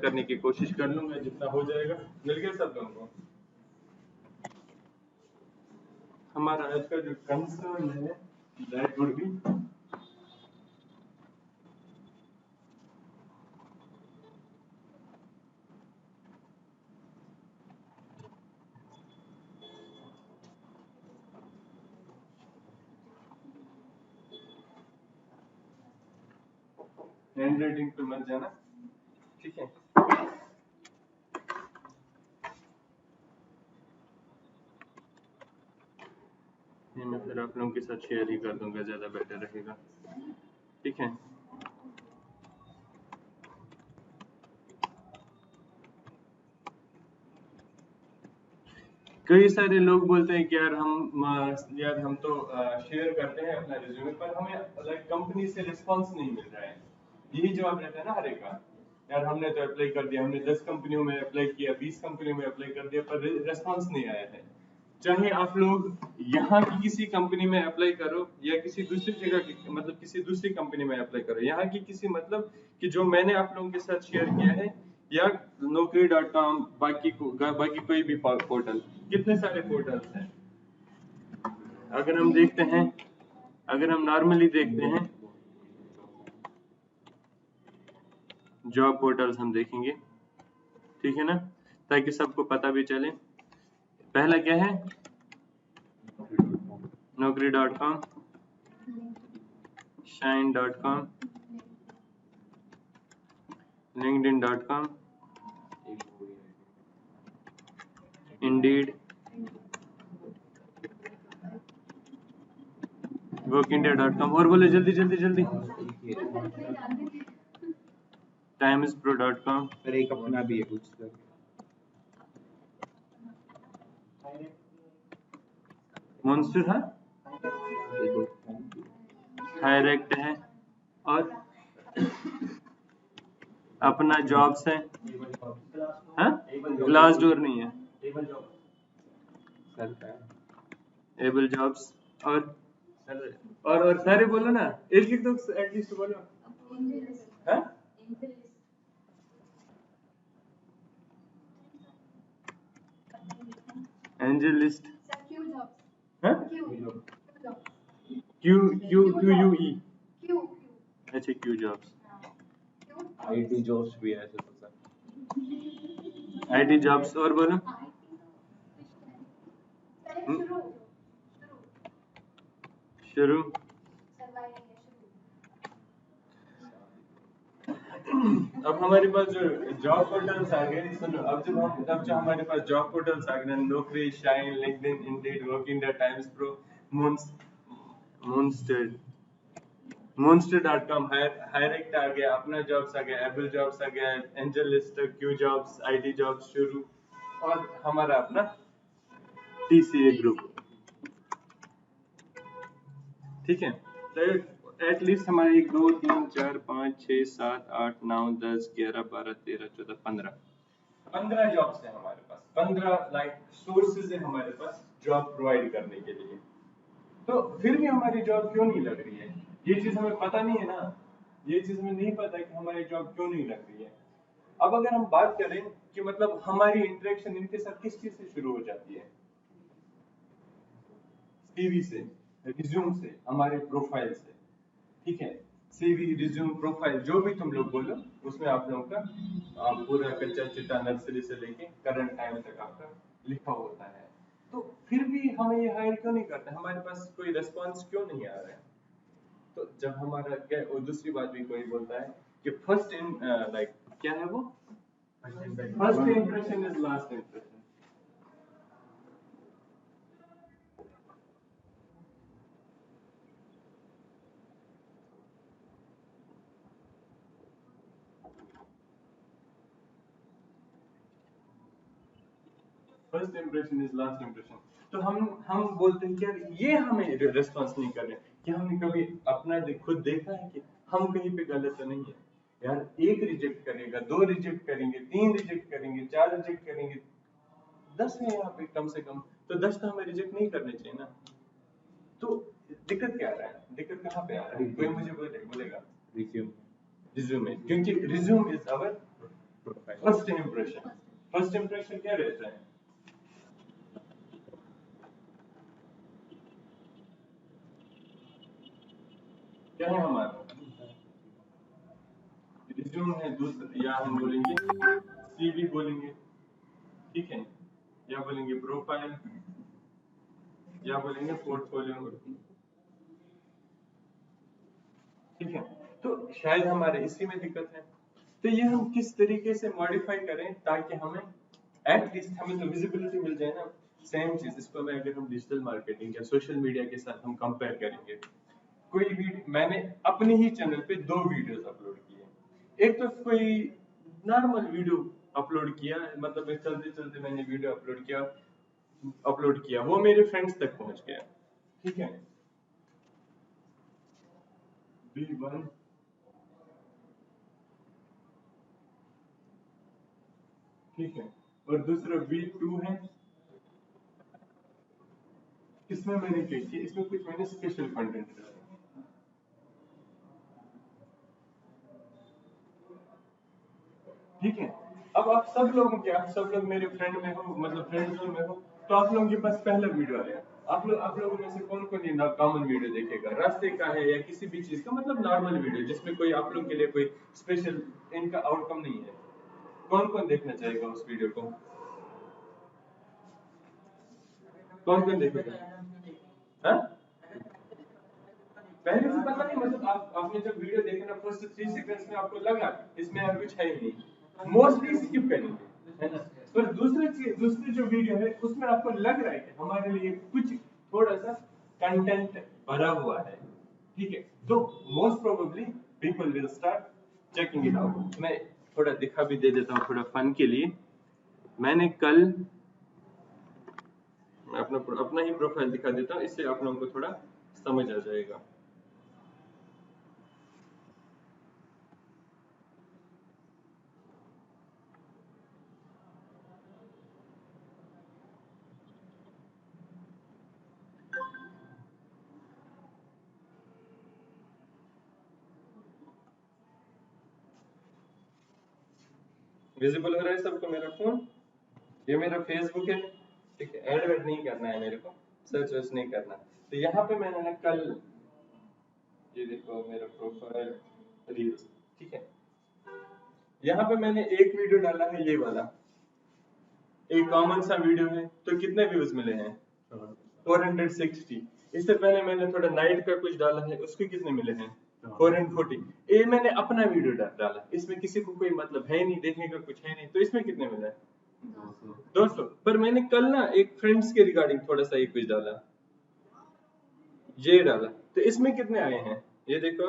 करने की कोशिश कर लूंगा, जितना हो जाएगा। मिल गया सब लोगों को? हमारा आज का जो कंसर्न है that would be hand writing पे मत जाना, ठीक है? ये मैं फिर आप लोगों के साथ शेयर ही कर दूंगा, ज़्यादा बेटर रहेगा, ठीक है? कई सारे लोग बोलते हैं कि यार हम तो शेयर करते हैं अपना रिज्यूमे, पर हमें लाइक कंपनी से रिस्पांस नहीं मिल रहा है। यही जवाब रहता है ना हर एक का, यार हमने तो अप्लाई कर दिया, हमने 10 कंपनियों में अप्लाई किया, 20 कंपनियों में अप्लाई कर दिया, पर रिस्पांस नहीं आया है। चाहे आप लोग यहाँ की किसी कंपनी में अप्लाई करो या किसी दूसरी जगह की, मतलब किसी दूसरी कंपनी में अप्लाई करो, यहाँ की किसी, मतलब कि जो मैंने आप लोगों के साथ शेयर किया है, या naukri.com, बाकी कोई भी पोर्टल, कितने सारे पोर्टल्स हैं। अगर हम देखते हैं, अगर हम नॉर्मली देखते हैं जॉब पोर्टल्स हम देखेंगे, ठीक है ना, ताकि सबको पता भी चले। पहला क्या है? naukri.com, shine.com, linkedin.com, Indeed, workindia.com, और बोले जल्दी जल्दी जल्दी, timespro.com, पर एक अपना भी है कुछ सर। Monster है, Hirect है, और अपना जॉब्स है, हाँ? ग्लासडोर नहीं है, एबल जॉब्स, और सारे बोलो ना, एक एक तो एटलीस्ट बोलो, हाँ? एंजल लिस्ट, हाँ? QUE, अच्छा क्यू जॉब्स, आईटी जॉब्स भी है सर। आईटी जॉब्स, और बोलो। शुरू, अब हमारे पास जो जॉब पोर्टल्स आ गए, सुनो, अब जो हमारे पास जॉब पोर्टल्स आ गए, नौकरी, shine, LinkedIn, Indeed, working, times pro, Monster.com, हायरेक्ट आ गया, अपना जॉब्स आ गया, एबल जॉब्स आ गया, angel list, Q jobs, IT jobs शुरू, और हमारा अपना TCA ग्रुप, ठीक है? तो एटलीस्ट हमारे 1 2 3 4 5 6 7 8 9 10 11 12 13 14 15 जॉब्स है हमारे पास, 15 लाइक सोर्सेज है हमारे पास जॉब प्रोवाइड करने के लिए। तो फिर भी हमारी जॉब क्यों नहीं लग रही है, ये चीज हमें पता नहीं है ना, ये चीज हमें नहीं पता कि हमारी जॉब क्यों नहीं लग रही है। अब अगर हम बात करें कि मतलब हमारी इंटरेक्शन इनके साथ किस चीज से शुरू हो जाती है, सीवी से, रिज्यूम से, हमारे प्रोफाइल से, ठीक है? सीवी, रिज्यूम, प्रोफाइल, जो भी तुम लोग बोलो, उसमें आप लोगों का पूरा कच्चा चिट्ठा नर्सरी से लेके करंट टाइम तक आपका लिखा होता है। तो फिर भी हमें ये हायर क्यों नहीं करते, हमारे पास कोई रेस्पॉन्स क्यों नहीं आ रहा है? तो जब हमारा क्या, और दूसरी बात भी कोई बोलता है कि फर्स्ट इन लाइक क्या है वो, first impression is last impression. First impression is last impression. तो हम बोलते हैं कि यार ये हमें रेस्पॉन्स नहीं कर रहे, क्या हमने कभी अपना खुद देखा है कि हम कहीं पे गलत तो नहीं है? यार 1 रिजेक्ट करेगा, 2 रिजेक्ट करेंगे, 3 रिजेक्ट करेंगे, 4 रिजेक्ट करेंगे, 10 है यहाँ पे कम से कम, तो 10 तो हमें रिजेक्ट नहीं करने चाहिए ना। तो दिक्कत क्या आ रहा है, दिक्कत कहाँ पे आ रहा है, कोई मुझे बोलेगा? रिज्यूम, क्योंकि resume is our first impression क्या रहता है? क्या है हमारा रिज्यूम है, दूसरा या हम बोलेंगे सीवी बोलेंगे, ठीक है, या बोलेंगे प्रोफाइल, या बोलेंगे पोर्टफोलियो, ठीक है। तो शायद हमारे इसी में दिक्कत है। तो ये हम किस तरीके से मॉडिफाई करें ताकि हमें एटलीस्ट हमें तो विजिबिलिटी मिल जाए ना। सेम चीज इसको मैं अगर हम डिजिटल मार्केटिंग या सोशल मीडिया के साथ हम कंपेयर करेंगे, कोई वीडियो मैंने अपने ही चैनल पे 2 वीडियोस अपलोड किए। एक तो कोई नॉर्मल वीडियो अपलोड किया, मतलब मैं चलते चलते मैंने वीडियो अपलोड किया, वो मेरे फ्रेंड्स तक पहुंच गया, ठीक है, V1, ठीक है, और दूसरा V2 है, इसमें मैंने क्या किया, इसमें कुछ मैंने स्पेशल कंटेंट डाला, ठीक है। अब आप सब लोगों के, आप सब लोग मेरे फ्रेंड में हो, मतलब फ्रेंड जोन में हो, तो आप लोगों के पास पहला वीडियो आया, आप लोगों में से कौन कौन ये कॉमन वीडियो देखेगा, रास्ते का है या किसी भी चीज का, मतलब नॉर्मल वीडियो जिसमें कोई आप लोगों के लिए कोई स्पेशल इनका आउटकम नहीं है, कौन कौन देखना चाहेगा उस वीडियो को? कौन कौन देखेगा? हाँ, पहले से पता नहीं, मतलब आपने जब वीडियो देखा ना, फर्स्ट 3 सेकंड्स में आपको लगा इसमें यार कुछ है ही नहीं, मोस्टली स्किप करेंगे, है ना। पर दूसरी जो वीडियो है उसमें आपको लग रहा है कि हमारे लिए कुछ थोड़ा सा कंटेंट भरा हुआ है, ठीक है, तो most probably people will start checking it out. मैं थोड़ा दिखा भी दे देता हूँ थोड़ा फन के लिए। मैंने कल, मैं अपना ही प्रोफाइल दिखा देता हूँ, इससे आप लोगों को थोड़ा समझ आ जाएगा। विजिबल हो रहा है सबको मेरा फोन? ये मेरा फेसबुक है, ठीक है, ऐड वैड नहीं करना है मेरे को, सर्च वर्च नहीं करना। तो यहाँ पे मैंने ना कल, ये देखो मेरा प्रोफाइल रील्स, ठीक है, यहाँ पे मैंने एक वीडियो डाला है, ये वाला एक कॉमन सा वीडियो है, तो कितने व्यूज मिले हैं? 460। इससे पहले मैंने थोड़ा नाइट का कुछ डाला है, उसके कितने मिले हैं? 440। ये मैंने अपना वीडियो डाला, इसमें किसी को कोई मतलब है नहीं, देखने का कुछ है नहीं, तो इसमें कितने मिले? 200। पर मैंने कल ना एक फ्रेंड्स के रिगार्डिंग थोड़ा सा एक कुछ डाला, ये डाला, तो इसमें कितने आए हैं? ये देखो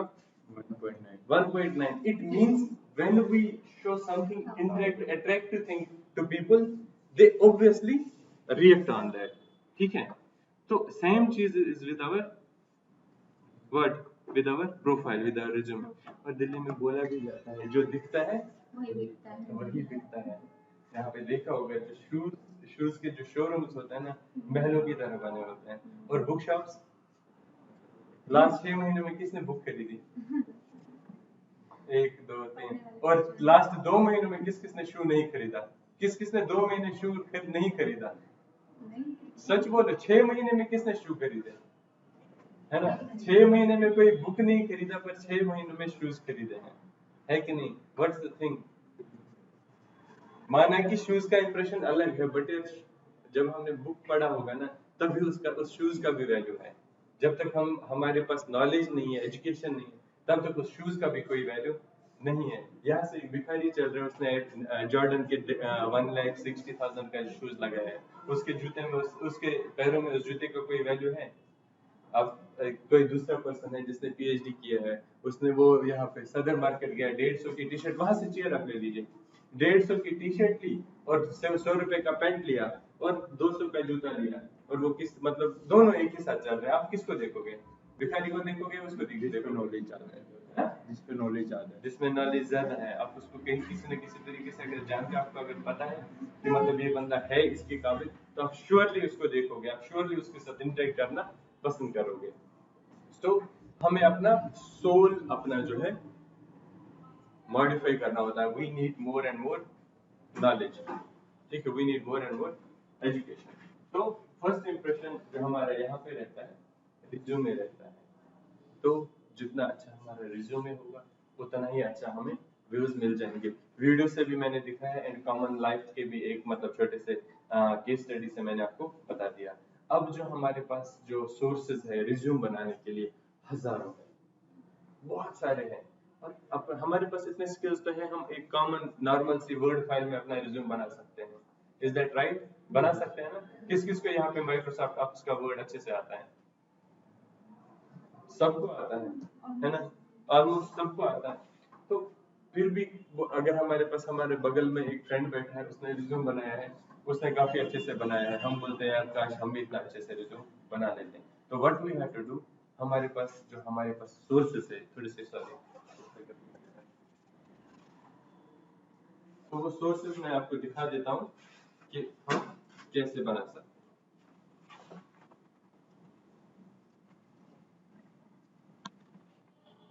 1.9। It means when we show something attractive thing to people, they obviously react on that, ठीक है। तो सेम चीज is with our word, with our profile, with our resume. और दिल्ली में बोला भी जाता है जो दिखता है वही बिकता है। यहाँ पे देखा होगा जो शूज के जो शोरूम्स होते हैं ना, महलों की तरह बने होते हैं। और बुक शॉप्स, लास्ट 6 महीने में किसने बुक खरीदी? 1 2 3। और लास्ट 2 महीनों में किसने शू नहीं खरीदा? किसने 2 महीने शू नहीं खरीदा? सच बोलो, 6 महीने में किसने शू खरीदे? है ना, 6 महीने में कोई बुक नहीं खरीदा, पर 6 महीनों में शूज खरीदे हैं, है कि नहीं? What's the thing? माना कि शूज का इंप्रेशन अलग है, बट जब हमने बुक पढ़ा होगा ना, तभी उसका, उस शूज का भी वैल्यू है। जब तक हमारे पास नॉलेज नहीं है, एजुकेशन नहीं है, तब तक उस शूज का भी कोई वैल्यू नहीं है। यहाँ से भिखारी चल रहे हैं, उसने जॉर्डन के 1,60,000 का शूज लगाया है, उसके जूते में उसके पैरों में उस जूते का कोई वैल्यू है? अब कोई दूसरा पर्सन है जिसने पीएचडी किया है, उसने वो यहाँ पे सदर मार्केट गया, 150 की टी शर्ट, वहां से चेयर आप ले लीजिए, 150 की टी शर्ट ली और 100 रुपए का पैंट लिया और 200 का जूता लिया, और वो किस, मतलब दोनों एक ही साथ चल रहे हैं, आप किसको देखोगे? भिखारी को देखोगे, उसको देखोगे? नॉलेज ज्यादा है, जिसपे नॉलेज ज्यादा है, जिसमें नॉलेज ज्यादा है, आप उसको कहीं किसी न किसी तरीके से अगर जानते, आपको अगर पता है कि मतलब ये बंदा है इसके काबिल, तो आप श्योरली उसको देखोगे, आप श्योरली उसके साथ इंटरेक्ट करना पसंद करोगे। तो हमें अपना सोल, अपना जो है मॉडिफाई करना होता है। We need more and more knowledge, ठीक है, we need more and more education. तो फर्स्ट इंप्रेशन जो हमारा यहाँ पे रहता है, रिज्यूमे रहता है, तो जितना अच्छा हमारा रिज्यूमे होगा उतना ही अच्छा हमें व्यूज मिल जाएंगे। वीडियो से भी मैंने दिखाया एंड कॉमन लाइफ के भी एक मतलब छोटे से केस स्टडी से मैंने आपको बता दिया। अब जो हमारे पास जो सोर्सेज है रिज्यूम बनाने के लिए हजारों है, बहुत सारे हैं, और अब हमारे पास इतने स्किल्स तो है, हम एक कॉमन नॉर्मल सी वर्ड फाइल में अपना रिज्यूम बना सकते हैं। Is that right? बना सकते हैं ना? किस किस को यहाँ पे माइक्रोसॉफ्ट ऑफिस का वर्ड अच्छे से आता है? सबको आता है ना? ऑलमोस्ट सबको आता है। तो फिर भी अगर हमारे पास हमारे बगल में एक फ्रेंड बैठा है, उसने रिज्यूम बनाया है, उसने काफी अच्छे से बनाया है, हम बोलते हैं यार काश हम भी इतना अच्छे से रिज्यूम बना लेते हैं। तो what we have to do, हमारे पास सोर्सेस है, थोड़ी सी सॉरी, तो वो सोर्सेस मैं आपको दिखा देता हूँ कि हम कैसे बना सकते हैं।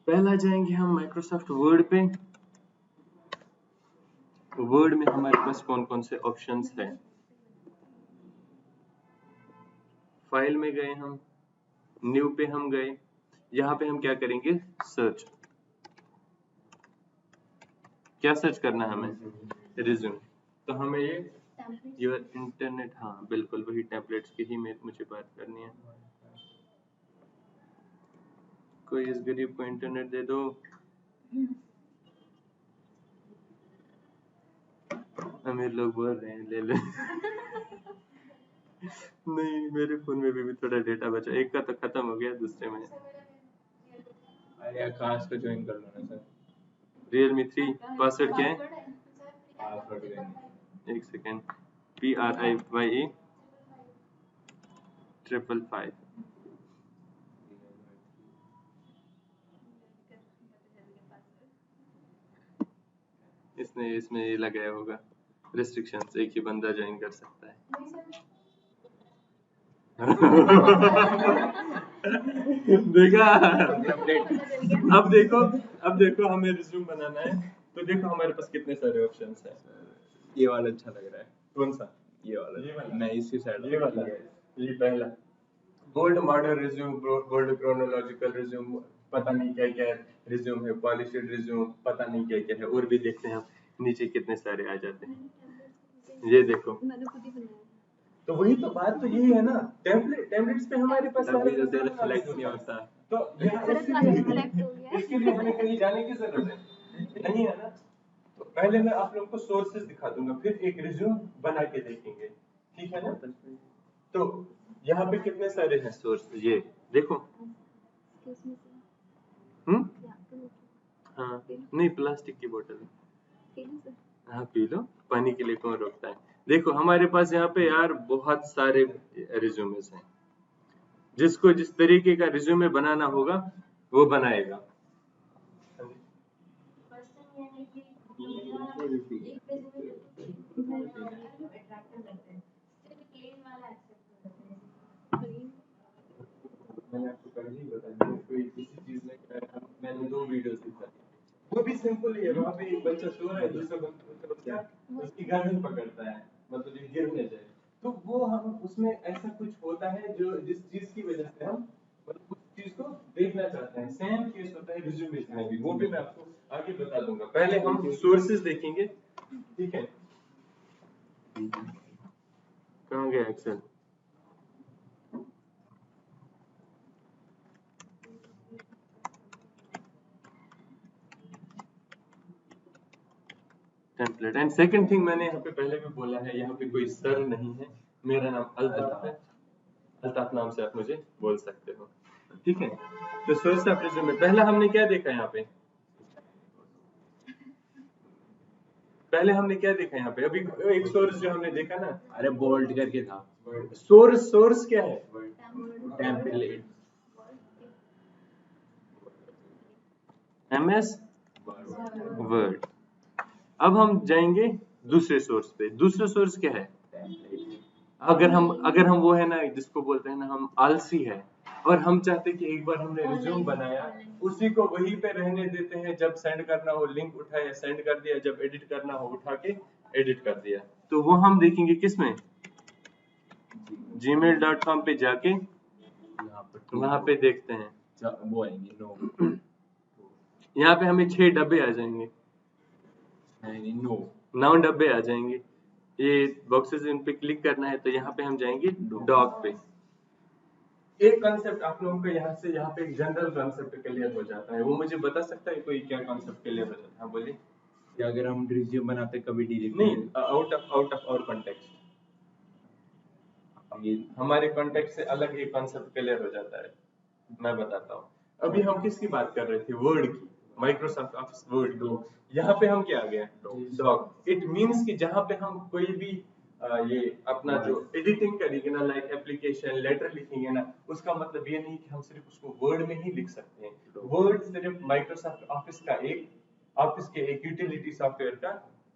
पहला जाएंगे हम माइक्रोसॉफ्ट वर्ड पे। वर्ड में हमारे पास कौन कौन से ऑप्शंस हैं? फाइल में गए हम, न्यू पे हम गए, यहाँ पे हम क्या करेंगे? सर्च। क्या सर्च करना है हमें? रिज्यूम। तो हमें ये योर इंटरनेट, हाँ बिल्कुल वही टेम्पलेट्स की ही मुझे बात करनी है। कोई इस गरीब को इंटरनेट दे दो। अमीर लोग बोल रहे हैं ले ले। नहीं, मेरे फोन में भी थोड़ा डेटा बचा, एक का तो खत्म हो गया, दूसरे में। अरे खास को ज्वाइन कर लो ना सर। Realme 3 पासवर्ड क्या है? पासवर्ड देंगे। एक सेकेंड, PRIYE 555। इसमें ये लगाया होगा रिस्ट्रिक्शंस, एक ही बंदा ज्वाइन कर सकता है। देखा? अब देखो हमें रिज्यूम बनाना है, तो देखो हमारे पास कितने सारे ऑप्शंस हैं। ये वाला अच्छा लग रहा है। कौन सा? ये वाला मैं इसी साइड। ये वाला, ये पहला bold modern resume, bold chronological resume, पता नहीं क्या क्या रिज्यूम है, पॉलिश्ड रिज्यूम, पता नहीं क्या क्या है, और भी देखते हैं हम नीचे कितने सारे आ जाते हैं। ये देखो, मैंने खुद ही बनाया। तो वही तो बात तो यही है ना, टेम्पलेट्स पे हमारे पास तभी तो तेरा सिलेक्ट नहीं होता। तो गलत वाला select हो गया। इसके लिए हमें कहीं जाने की जरूरत है नहीं है ना। तो पहले मैं आप लोगों को सोर्सेज दिखा दूंगा, फिर एक रिज्यूम बना के देखेंगे, ठीक है ना? तो यहाँ पे कितने सारे हैं सोर्स, ये देखो। हाँ नहीं, प्लास्टिक की बोतल है, हाँ पी लो, पानी के लिए कौन रोकता है। देखो हमारे पास यहाँ पे यार बहुत सारे रिज्यूमेस हैं, जिसको जिस तरीके का रिज्यूमे बनाना होगा वो बनाएगा। मैंने आपको पहले ही बताया, कोई किसी चीज में मैंने 2 वीडियोस दिखाई, वो भी सिंपल ही है। वहाँ पे एक बच्चा सो रहा है, दूसरा बच्चा क्या उसकी गर्दन पकड़ता है, मतलब ये गिर न जाए। तो वो हम उसमें ऐसा कुछ होता है जो जिस चीज की वजह से हम मतलब उस चीज को देखना चाहते हैं। सेम केस होता है रिज्यूमे में भी, वो भी मैं आपको आगे बता दूंगा। पहले हम सोर्सेज देखेंगे, ठीक है? कहाँ गया Excel? Template. And second thing, मैंने यहाँ पे पहले भी बोला है, यहाँ पे कोई सर नहीं है, मेरा नाम अल्ताफ है, अल्ताफ नाम से आप मुझे बोल सकते हो, ठीक है? तो सोर्स ऑफ रिज्यूमे पहला हमने क्या देखा यहाँ पे? पहले हमने क्या देखा यहाँ पे? अभी एक सोर्स जो हमने देखा ना, अरे बोल्ड करके था। सोर्स क्या है? टेम्पलेट। MS word. अब हम जाएंगे दूसरे सोर्स पे। दूसरा सोर्स क्या है? अगर हम वो है ना जिसको बोलते हैं ना हम आलसी है, और हम चाहते कि एक बार हमने रिज्यूम बनाया उसी को वहीं पे रहने देते हैं, जब सेंड करना हो लिंक उठाया सेंड कर दिया, जब एडिट करना हो उठा के एडिट कर दिया, तो वो हम देखेंगे किसमें, gmail.com पे जाके यहाँ पर वहां पे देखते हैं। वो आएंगे नो, यहाँ पे हमें 6 डब्बे आ जाएंगे, नहीं नो 9 डब्बे आ जाएंगे। ये बॉक्सेस इन पे क्लिक करना है, तो यहाँ पे हम जाएंगे डॉग पे। एक कॉन्सेप्ट आप लोगों को यहाँ से यहाँ पे एक जनरल कॉन्सेप्ट क्लियर हो जाता है, वो मुझे बता सकता है कोई क्या कॉन्सेप्ट क्लियर हो जाता है? हाँ बोलिए। कि अगर हम रिज्यूम बनाते कभी डिलीट नहीं, आउट ऑफ आवर कॉन्टेक्स्ट, ये हमारे कॉन्टेक्स्ट से अलग एक कॉन्सेप्ट क्लियर हो जाता है। मैं बताता हूँ, अभी हम किसकी बात कर रहे थे, वर्ड की, माइक्रोसॉफ्ट ऑफिस वर्ड। Docs। यहाँ पे हम क्या आ गए, Docs। डॉग। इट मींस कि जहाँ पे हम कोई भी ये अपना जो एडिटिंग करेंगे ना, लाइक एप्लीकेशन लेटर लिखेंगे ना, उसका मतलब ये नहीं कि हम सिर्फ उसको वर्ड में ही लिख सकते हैं। वर्ड सिर्फ माइक्रोसॉफ्ट ऑफिस का ऑफिस के एक यूटिलिटी सॉफ्टवेयर का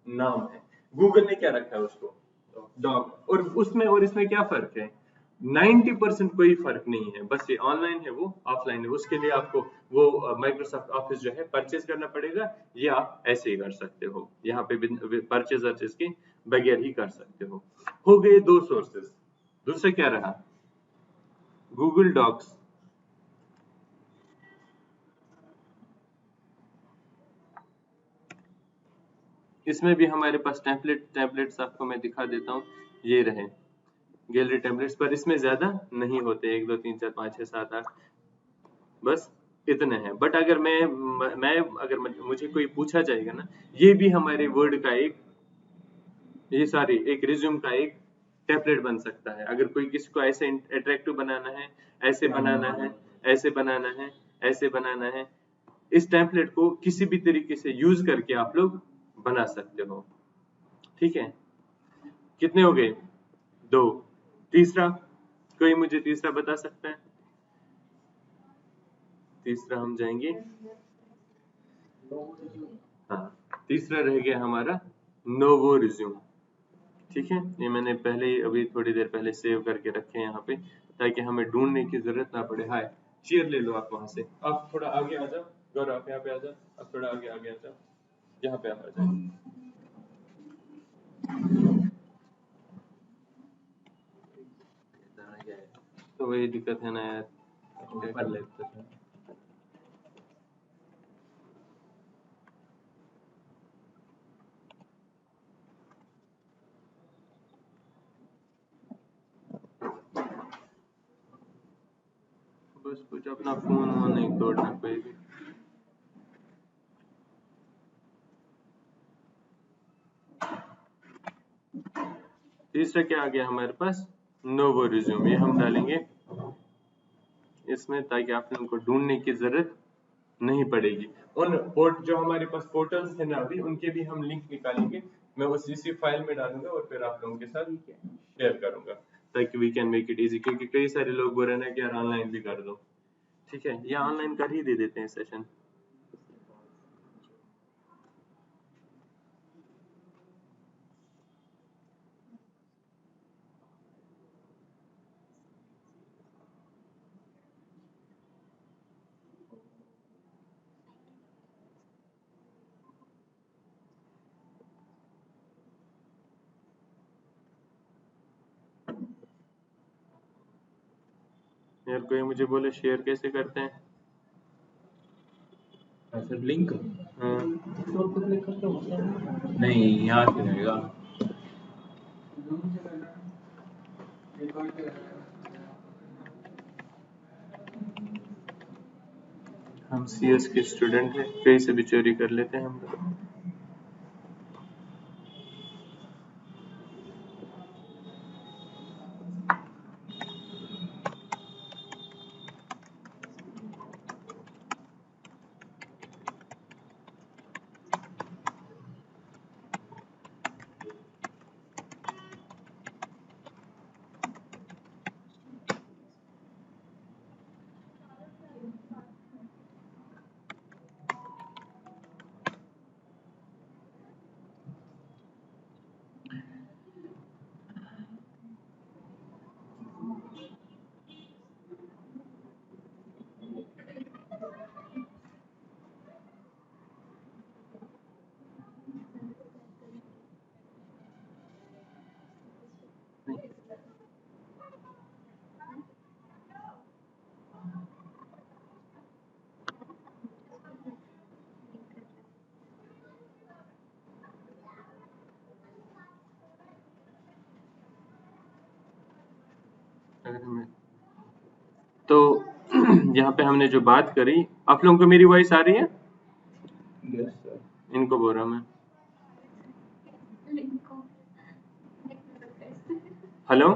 नाम है। गूगल ने क्या रखा है उसको, डॉग। और उसमें और इसमें क्या फर्क है, 90% कोई फर्क नहीं है, बस ये ऑनलाइन है वो ऑफलाइन है। उसके लिए आपको वो माइक्रोसॉफ्ट ऑफिस जो है परचेज करना पड़ेगा, ये आप ऐसे ही कर सकते हो, यहाँ पे परचेज के बगैर ही कर सकते हो गए 2 सोर्सेस। दूसरा क्या रहा, गूगल डॉक्स। इसमें भी हमारे पास टेम्पलेट्स आपको मैं दिखा देता हूँ, ये रहे गैलरी टेम्पलेट्स, पर इसमें ज्यादा नहीं होते, 1 2 3 4 5 6 7 8, बस इतने हैं। बट अगर मैं अगर मुझे कोई पूछा जाएगा ना, ये भी हमारे वर्ड का एक रिज्यूम का एक टेम्पलेट बन सकता है। अगर कोई किसी को ऐसे अट्रैक्टिव बनाना है, ऐसे बनाना है, ऐसे बनाना है, ऐसे बनाना है, इस टेम्पलेट को किसी भी तरीके से यूज करके आप लोग बना सकते हो। ठीक है, कितने हो गए, 2। तीसरा, कोई मुझे तीसरा बता सकता है? तीसरा हम जाएंगे, हाँ, तीसरा रह गया हमारा नोवो रिज्यूम। ठीक है, ये मैंने पहले ही अभी थोड़ी देर पहले सेव करके रखे हैं यहाँ पे, ताकि हमें ढूंढने की जरूरत ना पड़े। हाय, चेयर ले लो आप वहां से, आप थोड़ा आगे आ जाओ, गौरव आप यहाँ पे आ जाओ, आप थोड़ा आगे आगे आ जाओ, यहाँ पे आप आ जाओ। तो वही दिक्कत है ना यार, क्या कर लेते हैं। बस कुछ अपना फोन वोन नहीं तोड़ना कोई भी। तीसरा क्या आ गया हमारे पास, नोवो रिज्यूम। ये हम डालेंगे इसमें, ताकि आप उनको ढूंढने की जरूरत नहीं पड़ेगी। उन पोर्ट जो हमारे पास पोर्टल्स है ना अभी, उनके भी हम लिंक निकालेंगे, मैं उस इसी फाइल में डालूंगा और फिर आप लोगों के साथ शेयर करूंगा, ताकि we can make it easy. क्योंकि कई सारे लोग बोल रहे हैं ना कि यार ऑनलाइन भी कर दो, ठीक है, या ऑनलाइन कर ही दे देते हैं सेशन। यार कोई मुझे बोले शेयर कैसे करते हैं? सर लिंक हाँ, नहीं यहाँ से रहेगा। हम CS के स्टूडेंट हैं, कहीं से भी चोरी कर लेते हैं हम लोग। अगर हमें तो यहाँ पे हमने जो बात करी, आप लोगों को मेरी वॉइस आ रही है? Yes sir. इनको बोल रहा हूँ मैं। हेलो,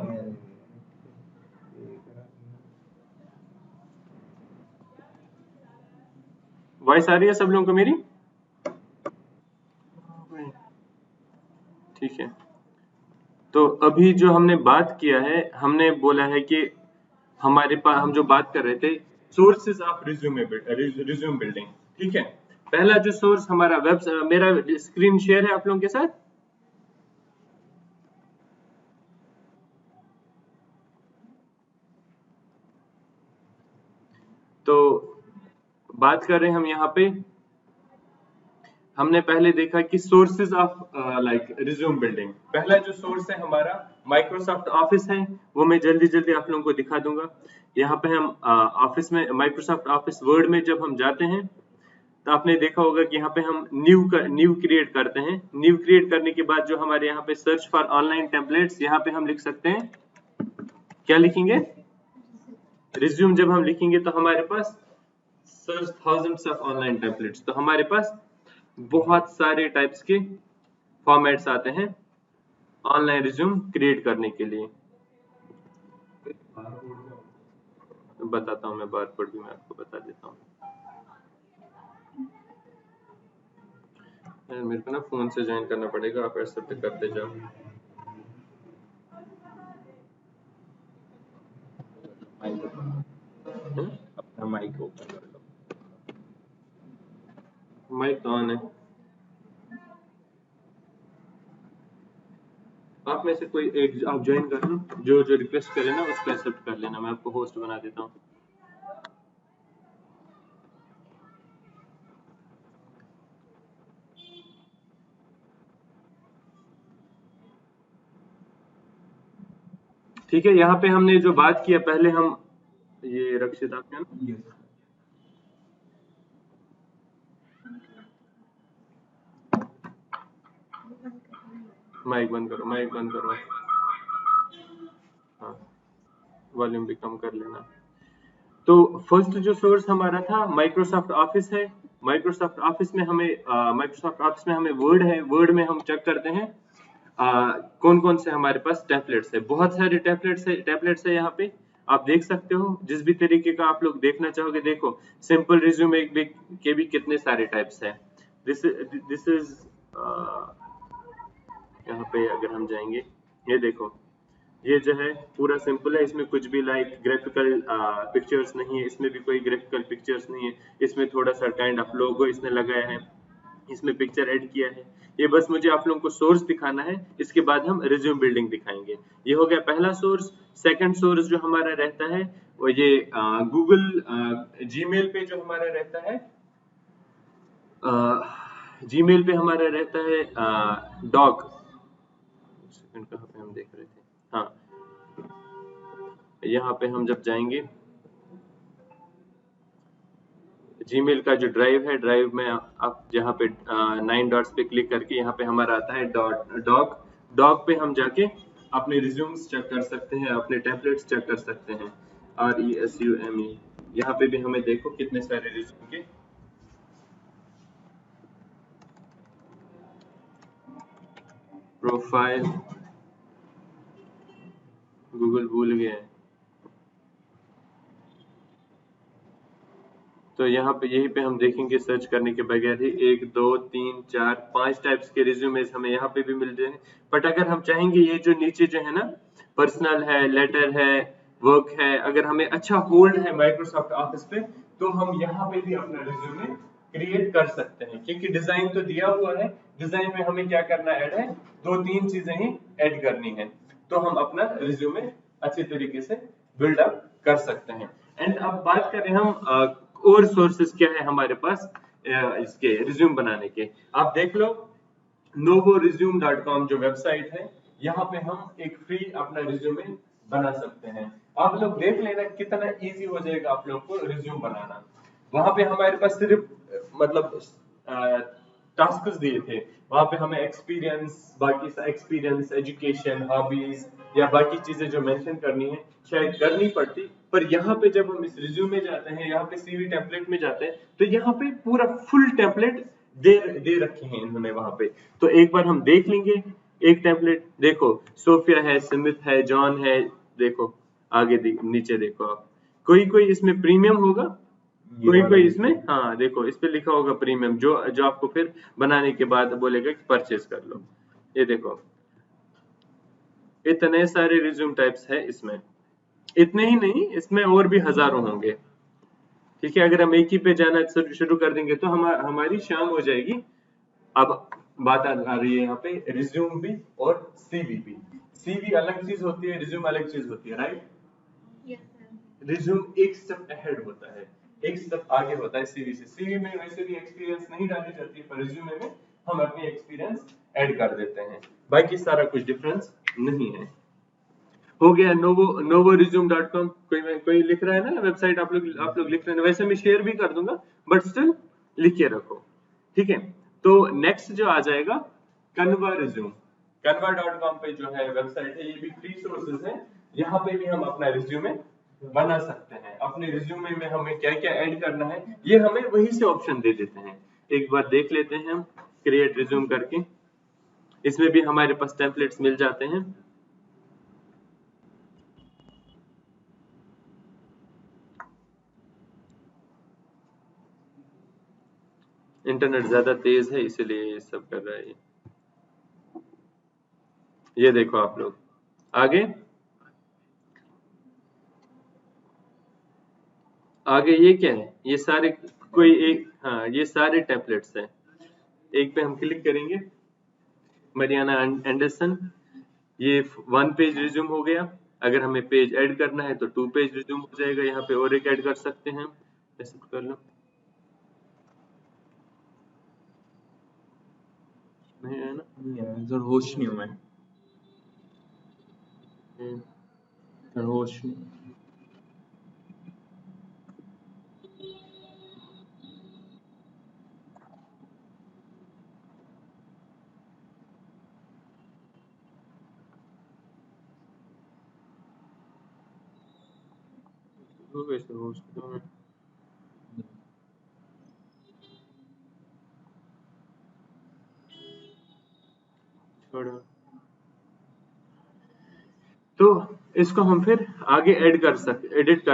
वॉइस आ रही है सब लोगों को मेरी? ठीक है, तो अभी जो हमने बात किया है, हमने बोला है कि हमारे पास हम जो बात कर रहे थे सोर्सेज ऑफ रिज्यूम बिल्डिंग। ठीक है, पहला जो सोर्स हमारा मेरा स्क्रीन शेयर है आप लोगों के साथ। तो बात कर रहे हैं हम यहाँ पे, हमने पहले देखा कि सोर्सेज ऑफ रिज्यूम बिल्डिंग। पहला जो सोर्स है हमारा माइक्रोसॉफ्ट ऑफिस है, वो मैं जल्दी जल्दी आप लोगों को दिखा दूंगा। यहाँ पे हम ऑफिस में माइक्रोसॉफ्ट ऑफिस वर्ड में जब हम जाते हैं तो आपने देखा होगा कि यहाँ पे हम न्यू क्रिएट करते हैं। न्यू क्रिएट करने के बाद जो हमारे यहाँ पे सर्च फॉर ऑनलाइन टेम्पलेट्स, यहाँ पे हम लिख सकते हैं, क्या लिखेंगे? रिज्यूम। जब हम लिखेंगे तो हमारे पास search thousands of online templates, तो हमारे पास बहुत सारे टाइप्स के फॉर्मेट्स आते हैं ऑनलाइन रिज्यूम क्रिएट करने के लिए। बताता हूँ मैं, बारकोड भी मैं आपको बता देता हूँ। मेरे को ना फोन से ज्वाइन करना पड़ेगा, आप ऐसे पे करते जाओ। अपना माइक ओपन कर लो। माइक ऑन है। आप में से कोई एक आप ज्वाइन कर लो, जो जो रिक्वेस्ट करे ना उसको एक्सेप्ट कर लेना, मैं आपको होस्ट बना देता हूँ। ठीक है, यहाँ पे हमने जो बात किया पहले, हम ये रक्षित आपने ना, यस माइक बंद करो, माइक बंद करो। हाँ, वॉल्यूम भी कम कर लेना। तो फर्स्ट जो सोर्स हमारा था माइक्रोसॉफ्ट ऑफिस है। माइक्रोसॉफ्ट ऑफिस में हमें वर्ड है, वर्ड में हम चेक करते हैं कौन कौन से हमारे पास टेम्पलेट्स है। बहुत सारे टेम्पलेट्स है यहाँ पे, आप देख सकते हो जिस भी तरीके का आप लोग देखना चाहोगे। देखो, सिंपल रिज्यूमे के भी कितने सारे टाइप्स है। दिस इज यहाँ पे अगर हम जाएंगे, ये देखो, ये जो है पूरा सिंपल है, इसमें कुछ भी लाइक ग्राफिकल पिक्चर्स नहीं है, इसमें भी कोई ग्राफिकल पिक्चर्स नहीं है, इसमें थोड़ा सा काइंड ऑफ लोगो इसने लगाया है, इसमें पिक्चर ऐड किया है। ये बस मुझे आप लोगों को सोर्स दिखाना है, इसके बाद हम रिज्यूम बिल्डिंग दिखाएंगे। ये हो गया पहला सोर्स। सेकंड सोर्स जो हमारा रहता है वो ये गूगल जीमेल पे जो हमारा रहता है, जीमेल पे हमारा रहता है डॉक। सेकंड कहाँ पे हम देख रहे थे, हाँ, यहाँ पे हम जब जाएंगे जीमेल का जो ड्राइव है, ड्राइव में आप यहाँ पे 9 डॉट्स पे क्लिक करके यहाँ पे हमारा आता है डॉक पे हम जाके अपने रिज्यूम्स चेक कर सकते हैं, अपने टेम्पलेट्स चेक कर सकते हैं। RESUME, यहाँ पे भी हमें देखो कितने सारे रिज्यूम के प्रोफाइल, गूगल भूल गया है, तो यहाँ पे यही पे हम देखेंगे सर्च करने के बगैर ही 1 2 3 4 5 टाइप्स के रिज्यूमेस हमें यहाँ पे भी मिल जाए। बट अगर हम चाहेंगे ये जो नीचे जो है ना, पर्सनल है, लेटर है, वर्क है, अगर हमें अच्छा होल्ड है माइक्रोसॉफ्ट ऑफिस पे, तो हम यहाँ पे भी अपना रिज्यूमे क्रिएट कर सकते हैं, क्योंकि डिजाइन तो दिया हुआ है। डिजाइन में हमें क्या करना ऐड है, 2-3 चीजें ही ऐड करनी है, तो हम अपना रिज्यूमे अच्छे तरीके से बिल्डअप कर सकते हैं। एंड अब बात करें हम और सोर्सेस क्या है हमारे पास इसके रिज्यूम बनाने के। आप देख लो, novoresume.com जो वेबसाइट है, यहाँ पे हम एक फ्री अपना रिज्यूमे बना सकते हैं। आप लोग देख लेना कितना इजी हो जाएगा आप लोग को रिज्यूम बनाना। वहां पे हमारे पास सिर्फ मतलब टास्क दिए थे, वहां पे हमें एक्सपीरियंस, बाकी एक्सपीरियंस, एजुकेशन, हॉबीज या बाकी चीजें जो मेंशन करनी है शायद करनी पड़ती, पर यहाँ पे जब हम इस रिज्यूम में जाते हैं, यहाँ पे सीवी टेम्पलेट में जाते हैं, तो यहाँ पे पूरा फुल टेम्पलेट दे रखे हैं इन्होंने वहां पे। तो एक बार हम देख लेंगे एक टेम्पलेट। देखो सोफिया है, स्मिथ है, जॉन है, देखो आगे नीचे देखो आप, कोई कोई इसमें प्रीमियम होगा, कोई कोई इसमें, हाँ देखो इस पे लिखा होगा प्रीमियम, जो जो आपको फिर बनाने के बाद बोलेगा कि परचेज कर लो। ये देखो इतने सारे रिज्यूम टाइप्स है इसमें, इतने ही नहीं इसमें और भी हजारों होंगे। ठीक है, अगर हम एक ही पे जाना शुरू कर देंगे तो हमारी शाम हो जाएगी। अब बात आ रही है यहाँ पे रिज्यूम भी और सीवी भी। सीवी अलग चीज होती है, रिज्यूम अलग चीज होती है, राइट? रिज्यूम एक स्टेप अहेड होता है, एक स्टेप आगे होता है सीवी से। सीवी में वैसे भी एक्सपीरियंस नहीं डाली जाती है, पर रिज्यूमे में हम अपनी एक्सपीरियंस ऐड कर देते हैं, बाकी सारा कुछ डिफरेंस नहीं है। हो गया novoresume.com। कोई लिख रहा है ना वेबसाइट, आप लोग लिख रहे हैं, वैसे मैं शेयर भी कर दूंगा बट स्टिल लिख के रखो। ठीक है, तो नेक्स्ट जो आ जाएगा कन्वा रिज्यूम। canva.com पे जो है वेबसाइट है, ये भी फ्री सोर्सेज है, यहाँ पे भी हम अपना रिज्यूमे बना सकते हैं। अपने रिज्यूमे में हमें क्या क्या ऐड करना है ये हमें वही से ऑप्शन दे देते हैं। एक बार देख लेते हैं हम क्रिएट रिज्यूम करके, इसमें भी हमारे पास टेम्पलेट्स मिल जाते हैं। इंटरनेट ज्यादा तेज है इसीलिए ये सब कर रहा है। ये देखो आप लोग आगे आगे ये क्या है, ये सारे कोई एक, हाँ ये सारे टेम्पलेट्स हैं। एक पे हम क्लिक करेंगे, मरियाना एंडरसन, ये 1 पेज रिज्यूम हो गया। अगर हमें पेज ऐड करना है तो 2 पेज रिज्यूम हो जाएगा, यहाँ पे और एक ऐड कर सकते हैं। ऐसे कर लो, नहीं है ना, सर होस्ट नहीं हूँ मैं, सर होस्ट नहीं। तो वैसे होस्ट तो मैं छोड़ो। तो इसको हम फिर आगे एडिट कर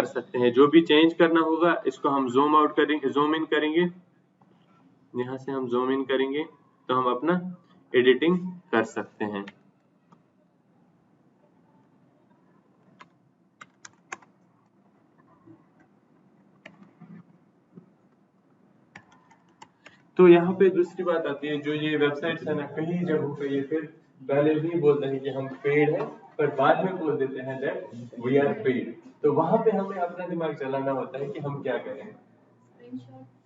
सकते हैं, जो भी चेंज करना होगा इसको हम जूम आउट करेंगे, जूम इन करेंगे, यहाँ से हम जूम इन करेंगे तो हम अपना एडिटिंग कर सकते हैं। तो यहाँ पे दूसरी बात आती है, जो ये वेबसाइट्स है ना, कई जगहों पे ये फिर पहले नहीं बोलते हैं कि हम पेड हैं, पर बाद में बोल देते हैं दैट वी आर पेड। तो वहां पे हमें अपना दिमाग चलाना होता है कि हम क्या करें।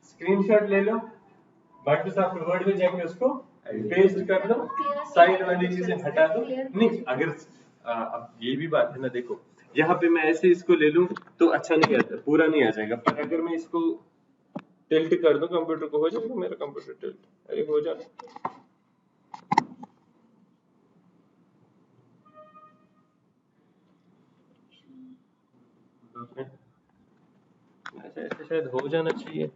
स्क्रीनशॉट ले लो, माइक्रोसॉफ्ट वर्ड में जाके उसको पेस्ट कर लो, साइड वाली चीजें हटा दो। नहीं अगर अब ये भी बात है ना, देखो यहाँ पे मैं ऐसे इसको ले लूं तो अच्छा नहीं आता, पूरा नहीं आ जाएगा, पर अगर मैं इसको टिल्ट कर दूं कंप्यूटर को, हो जाएगा मेरा कंप्यूटर टिल्ट? अरे हो जा, ऐसे ऐसे शायद हो जाना चाहिए।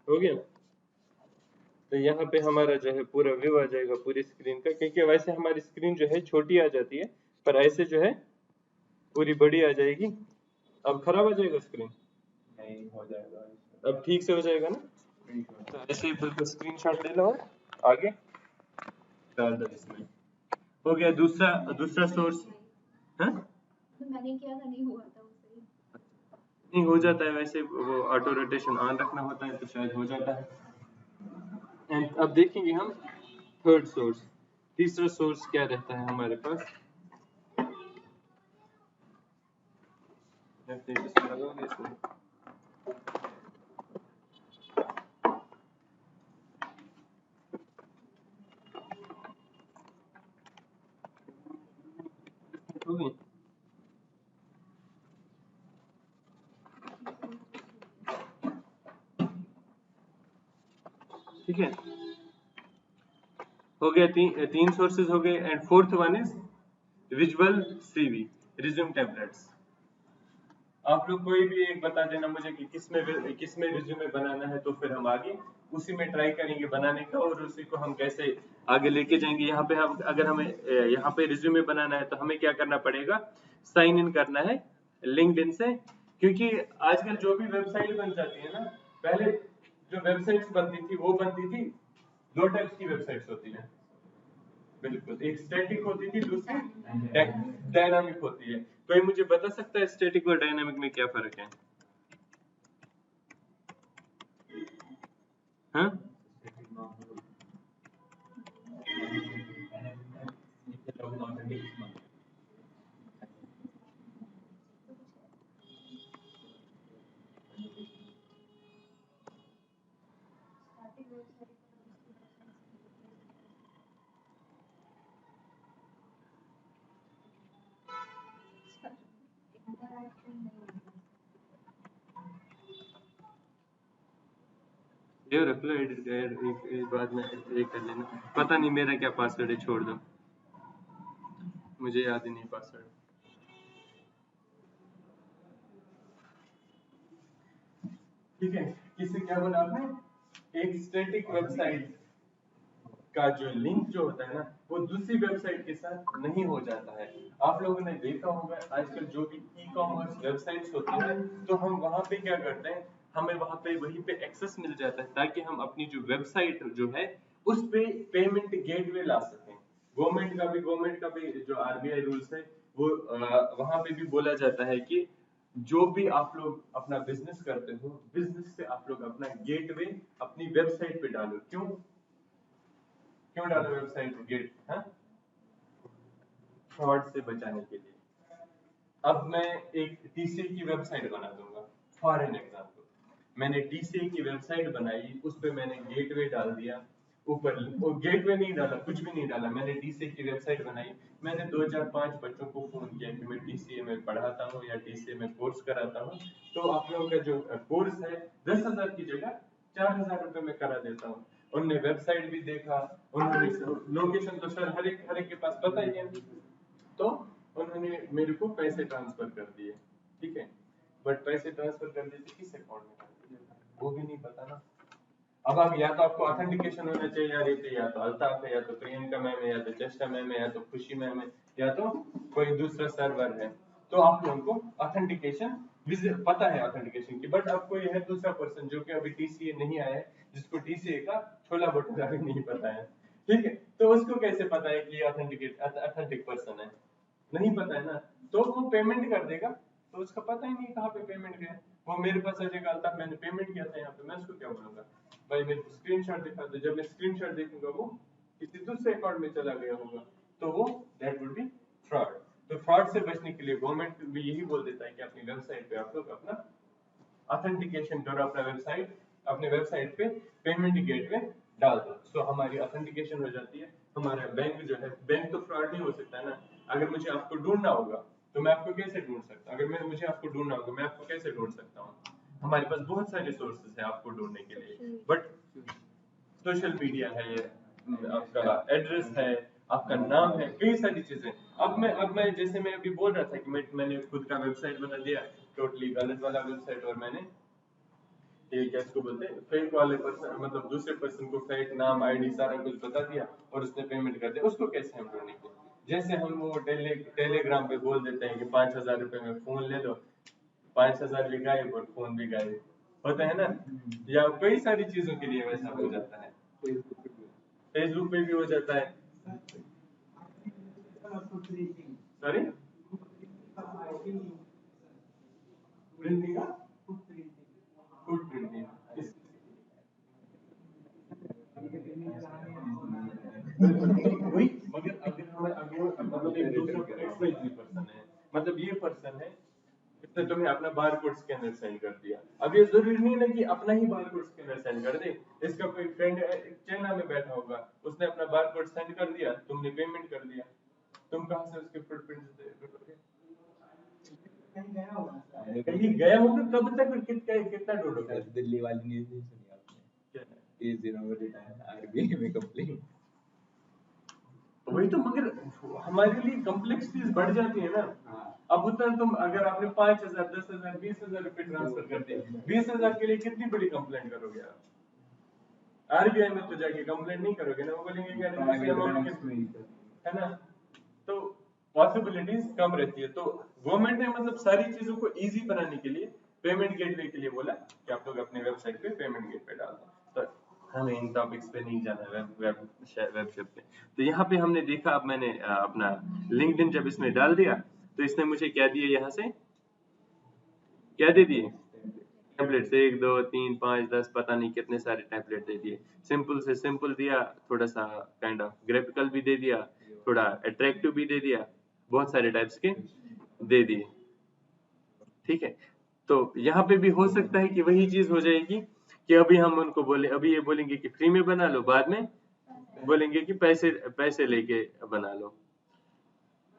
हो गया, तो यहाँ पे हमारा जो है पूरा व्यू आ जाएगा पूरी स्क्रीन का, क्योंकि वैसे हमारी स्क्रीन जो है छोटी आ जाती है, पर ऐसे जो है पूरी बड़ी आ जाएगी। अब खराब आ जाएगा स्क्रीन? नहीं हो जाएगा, अब ठीक से हो जाएगा ना? तो ऐसे ही बिल्कुल स्क्रीनशॉट ले लो और आगे डाल दो इसमें। हो गया दूसरा सोर्स। हाँ मैंने किया था, नहीं हुआ था उससे। नहीं हो जाता है, वैसे वो ऑटो रोटेशन ऑन रखना होता है तो शायद हो जाता है। एंड अब देखेंगे हम थर्ड सोर्स, तीसरा सोर्स क्या रहता है हमारे पास। इसमें लगाओगे इसमें। हो गई? ठीक है, हो गया। तीन सोर्सेज हो गए। And fourth one is visual CV, resume templates. आप लोग कोई भी एक बता देना मुझे कि किसमें रिज्यूमे बनाना है, तो फिर हम आगे उसी में ट्राई करेंगे बनाने का, और उसी को हम कैसे आगे लेके जाएंगे। यहाँ पे हम अगर हमें यहाँ पे रिज्यूमे बनाना है तो हमें क्या करना पड़ेगा, साइन इन करना है लिंक्डइन से। क्योंकि आजकल जो भी वेबसाइट बन जाती है ना, पहले जो वेबसाइट्स बनती थी वो बनती थी, दो टाइप्स की वेबसाइट्स होती है। बिल्कुल, एक स्टैटिक होती थी, दूसरी डायनामिक होती है। कोई मुझे बता सकता है स्टैटिक और डायनामिक में क्या फर्क है? हाँ? ये रख लो एडिट एक बाद में ये कर लेना। पता नहीं मेरा क्या पासवर्ड है, छोड़ दो, मुझे याद ही नहीं पासवर्ड। ठीक है, किससे क्या बोला आपने? एक स्टैटिक वेबसाइट का जो लिंक जो होता है ना, वो दूसरी वेबसाइट के साथ नहीं हो जाता है। आप लोगों ने देखा होगा आजकल जो भी ई कॉमर्स वेबसाइट्स होती है, तो हम वहां पे क्या करते हैं, हमें वहां पे वहीं पे एक्सेस मिल जाता है, ताकि हम अपनी जो वेबसाइट जो है उस पे पेमेंट गेटवे ला सकें। गवर्नमेंट का भी जो आरबीआई रूल्स है, वो वहां पे भी बोला जाता है कि जो भी आप लोग अपना बिजनेस करते हो, बिजनेस से आप लोग अपना गेटवे अपनी वेबसाइट पे डालो। क्यों डालो वेबसाइट पे गेट? हाँ, फ्रॉड से बचाने के लिए। अब मैं एक टीसीए की वेबसाइट बना दूंगा फॉर एन एग्जांपल। मैंने टीसीए की वेबसाइट बनाई, उस पे मैंने गेटवे डाल दिया। ऊपर वो गेटवे नहीं डाला, कुछ भी नहीं डाला, मैंने टीसीए की वेबसाइट बनाई। मैंने 2 4 5 बच्चों को फोन किया कि मैं टीसीए में पढ़ाता हूँ या टीसीए में कोर्स कराता हूँ, तो आप लोगों का जो कोर्स है 10,000 की जगह 4,000 रुपए में करा देता हूँ। उन्होंने वेबसाइट भी देखा, उन्होंने लोकेशन तो सर हर एक के पास पता ही है, तो उन्होंने मेरे को पैसे ट्रांसफर कर दिए। ठीक है, बट पैसे ट्रांसफर कर दिए थे किस अकाउंट में कर दिए वो भी नहीं पता ना। अब आप या तो आपको ऑथेंटिकेशन होना चाहिए यार, या तो अल्ताफ है, या तो प्रियंका मैम है, या तो चेष्टा मैम है, या तो खुशी मैम है, या तो कोई दूसरा सर्वर है, तो आप लोगों को ऑथेंटिकेशन पता है ऑथेंटिकेशन की। बट अब कोई है दूसरा पर्सन जो कि अभी टीसीए नहीं आया है, जिसको टीसीए का छोला भटूरा भी नहीं पता है, ठीक है, तो उसको कैसे पता है कि ऑथेंटिक पर्सन है? नहीं पता है ना, तो वो पेमेंट कर देगा, तो उसका पता ही नहीं कहाँ पे पेमेंट गया। वो मेरे पास आ जाएगा, अल्ताफ मैंने पेमेंट किया था यहाँ पे, मैं उसको क्या बोलूंगा, भाई मेरे को स्क्रीनशॉट दिखा दो। जब मैं स्क्रीनशॉट देखूंगा वो किसी दूसरे अकाउंट में चला गया होगा, तो वो दैट वुड बी फ्रॉड। तो फ्रॉड से बचने के लिए गवर्नमेंट भी यही बोल देता है कि अपनी वेबसाइट पे आप लोग अपना ऑथेंटिकेशन करो, अपने वेबसाइट पे पेमेंट गेटवे डाल दो, सो हमारी ऑथेंटिकेशन हो जाती है। हमारा बैंक जो है, बैंक तो फ्रॉड नहीं हो सकता है ना। अगर मुझे आपको ढूंढना होगा तो मैं आपको कैसे ढूंढ सकता हूँ? अगर मुझे आपको ढूंढना होगा, मैं आपको कैसे ढूंढ सकता हूँ? हमारे पास बहुत सारे सोर्सेस है आपको ढूंढने के लिए, बट सोशल मीडिया है, आपका एड्रेस है, आपका नाम है, कई सारी चीजें। अब मैं जैसे मैं अभी बोल रहा था कि मैंने खुद का वेबसाइट बना दिया, टोटली गलत वाला वेबसाइट, और मैंने ये क्या इसको बोलते हैं, फेक वाले पर्सन, मतलब दूसरे पर्सन को फेक नाम आईडी सारा कुछ बता दिया और उसने पेमेंट कर दिया। उसको कैसे हम ढूंढेंगे? जैसे हम वो टेलीग्राम पे बोल देते हैं कि 5,000 रुपए में फोन ले लो, 5,000 भी गायब और फोन भी गायब होता है ना। या कई सारी चीजों के लिए वैसा हो जाता है, फेसबुक पे भी हो जाता है। सॉरी, प्रिंटिंग का फुट प्रिंटिंग वही, मगर अगर हमें अगर मतलब एक दूसरा XYZ पर्सन है, मतलब ये पर्सन है, इसने तुम्हें अपना बारकोड स्कैनर सेंड कर दिया। अब ये जरूरी नहीं है कि अपना ही बारकोड स्कैनर सेंड कर दे, इसका कोई फ्रेंड चाइना में बैठा होगा, उसने अपना बारकोड सेंड कर दिया, तुमने पेमेंट कर दिया, तुम कहाँ से उसके फुटप्रिंट्स ढूंढोगे? अरे कहीं गया होगा, कब तक कितना ढूंढोगे? सर, दिल्ली वाली न्यूज़ नहीं सुनी आपने? क्या? आरबीआई में कंप्लेंट। वही तो, मगर हमारे लिए कॉम्प्लेक्सिटीज बढ़ जाती है ना। हाँ। अब उतना तुम, अगर आपने 5,000, 10,000, 20,000 रुपए ट्रांसफर कर दिए, 20,000 के लिए कितनी बड़ी कंप्लेंट करोगे आप? आरबीआई में तो जाके कंप्लेंट नहीं करोगे ना, वो बोलेंगे कि अरे इस अमाउंट के, है ना। तो पॉसिबिलिटीज कम रहती है। तो गवर्नमेंट ने मतलब सारी चीजों को इजी बनाने के लिए पेमेंट गेटवे के लिए बोला कि आप लोग अपने वेबसाइट पे पेमेंट गेटवे डाल दो। तो हमें इन टॉपिक्स पे नहीं जाना है, वेब पे। तो यहाँ पे हमने देखा, अब मैंने अपना लिंक्डइन जब इसमें डाल दिया तो इसने मुझे क्या दिया, यहाँ से क्या दे दिए, टेम्पलेट्स 1 2 3 5 10 पता नहीं कितने सारे टेम्पलेट दे दिए। सिंपल से सिंपल दिया, थोड़ा सा काइंड ऑफ ग्राफिकल भी दे दिया, थोड़ा अट्रैक्टिव भी दे दिया, बहुत सारे टाइप्स के दे दिए। ठीक है, तो यहाँ पे भी हो सकता है कि वही चीज हो जाएगी कि अभी हम उनको बोले, अभी ये बोलेंगे कि फ्री में बना लो, बाद में बोलेंगे कि पैसे लेके बना लो।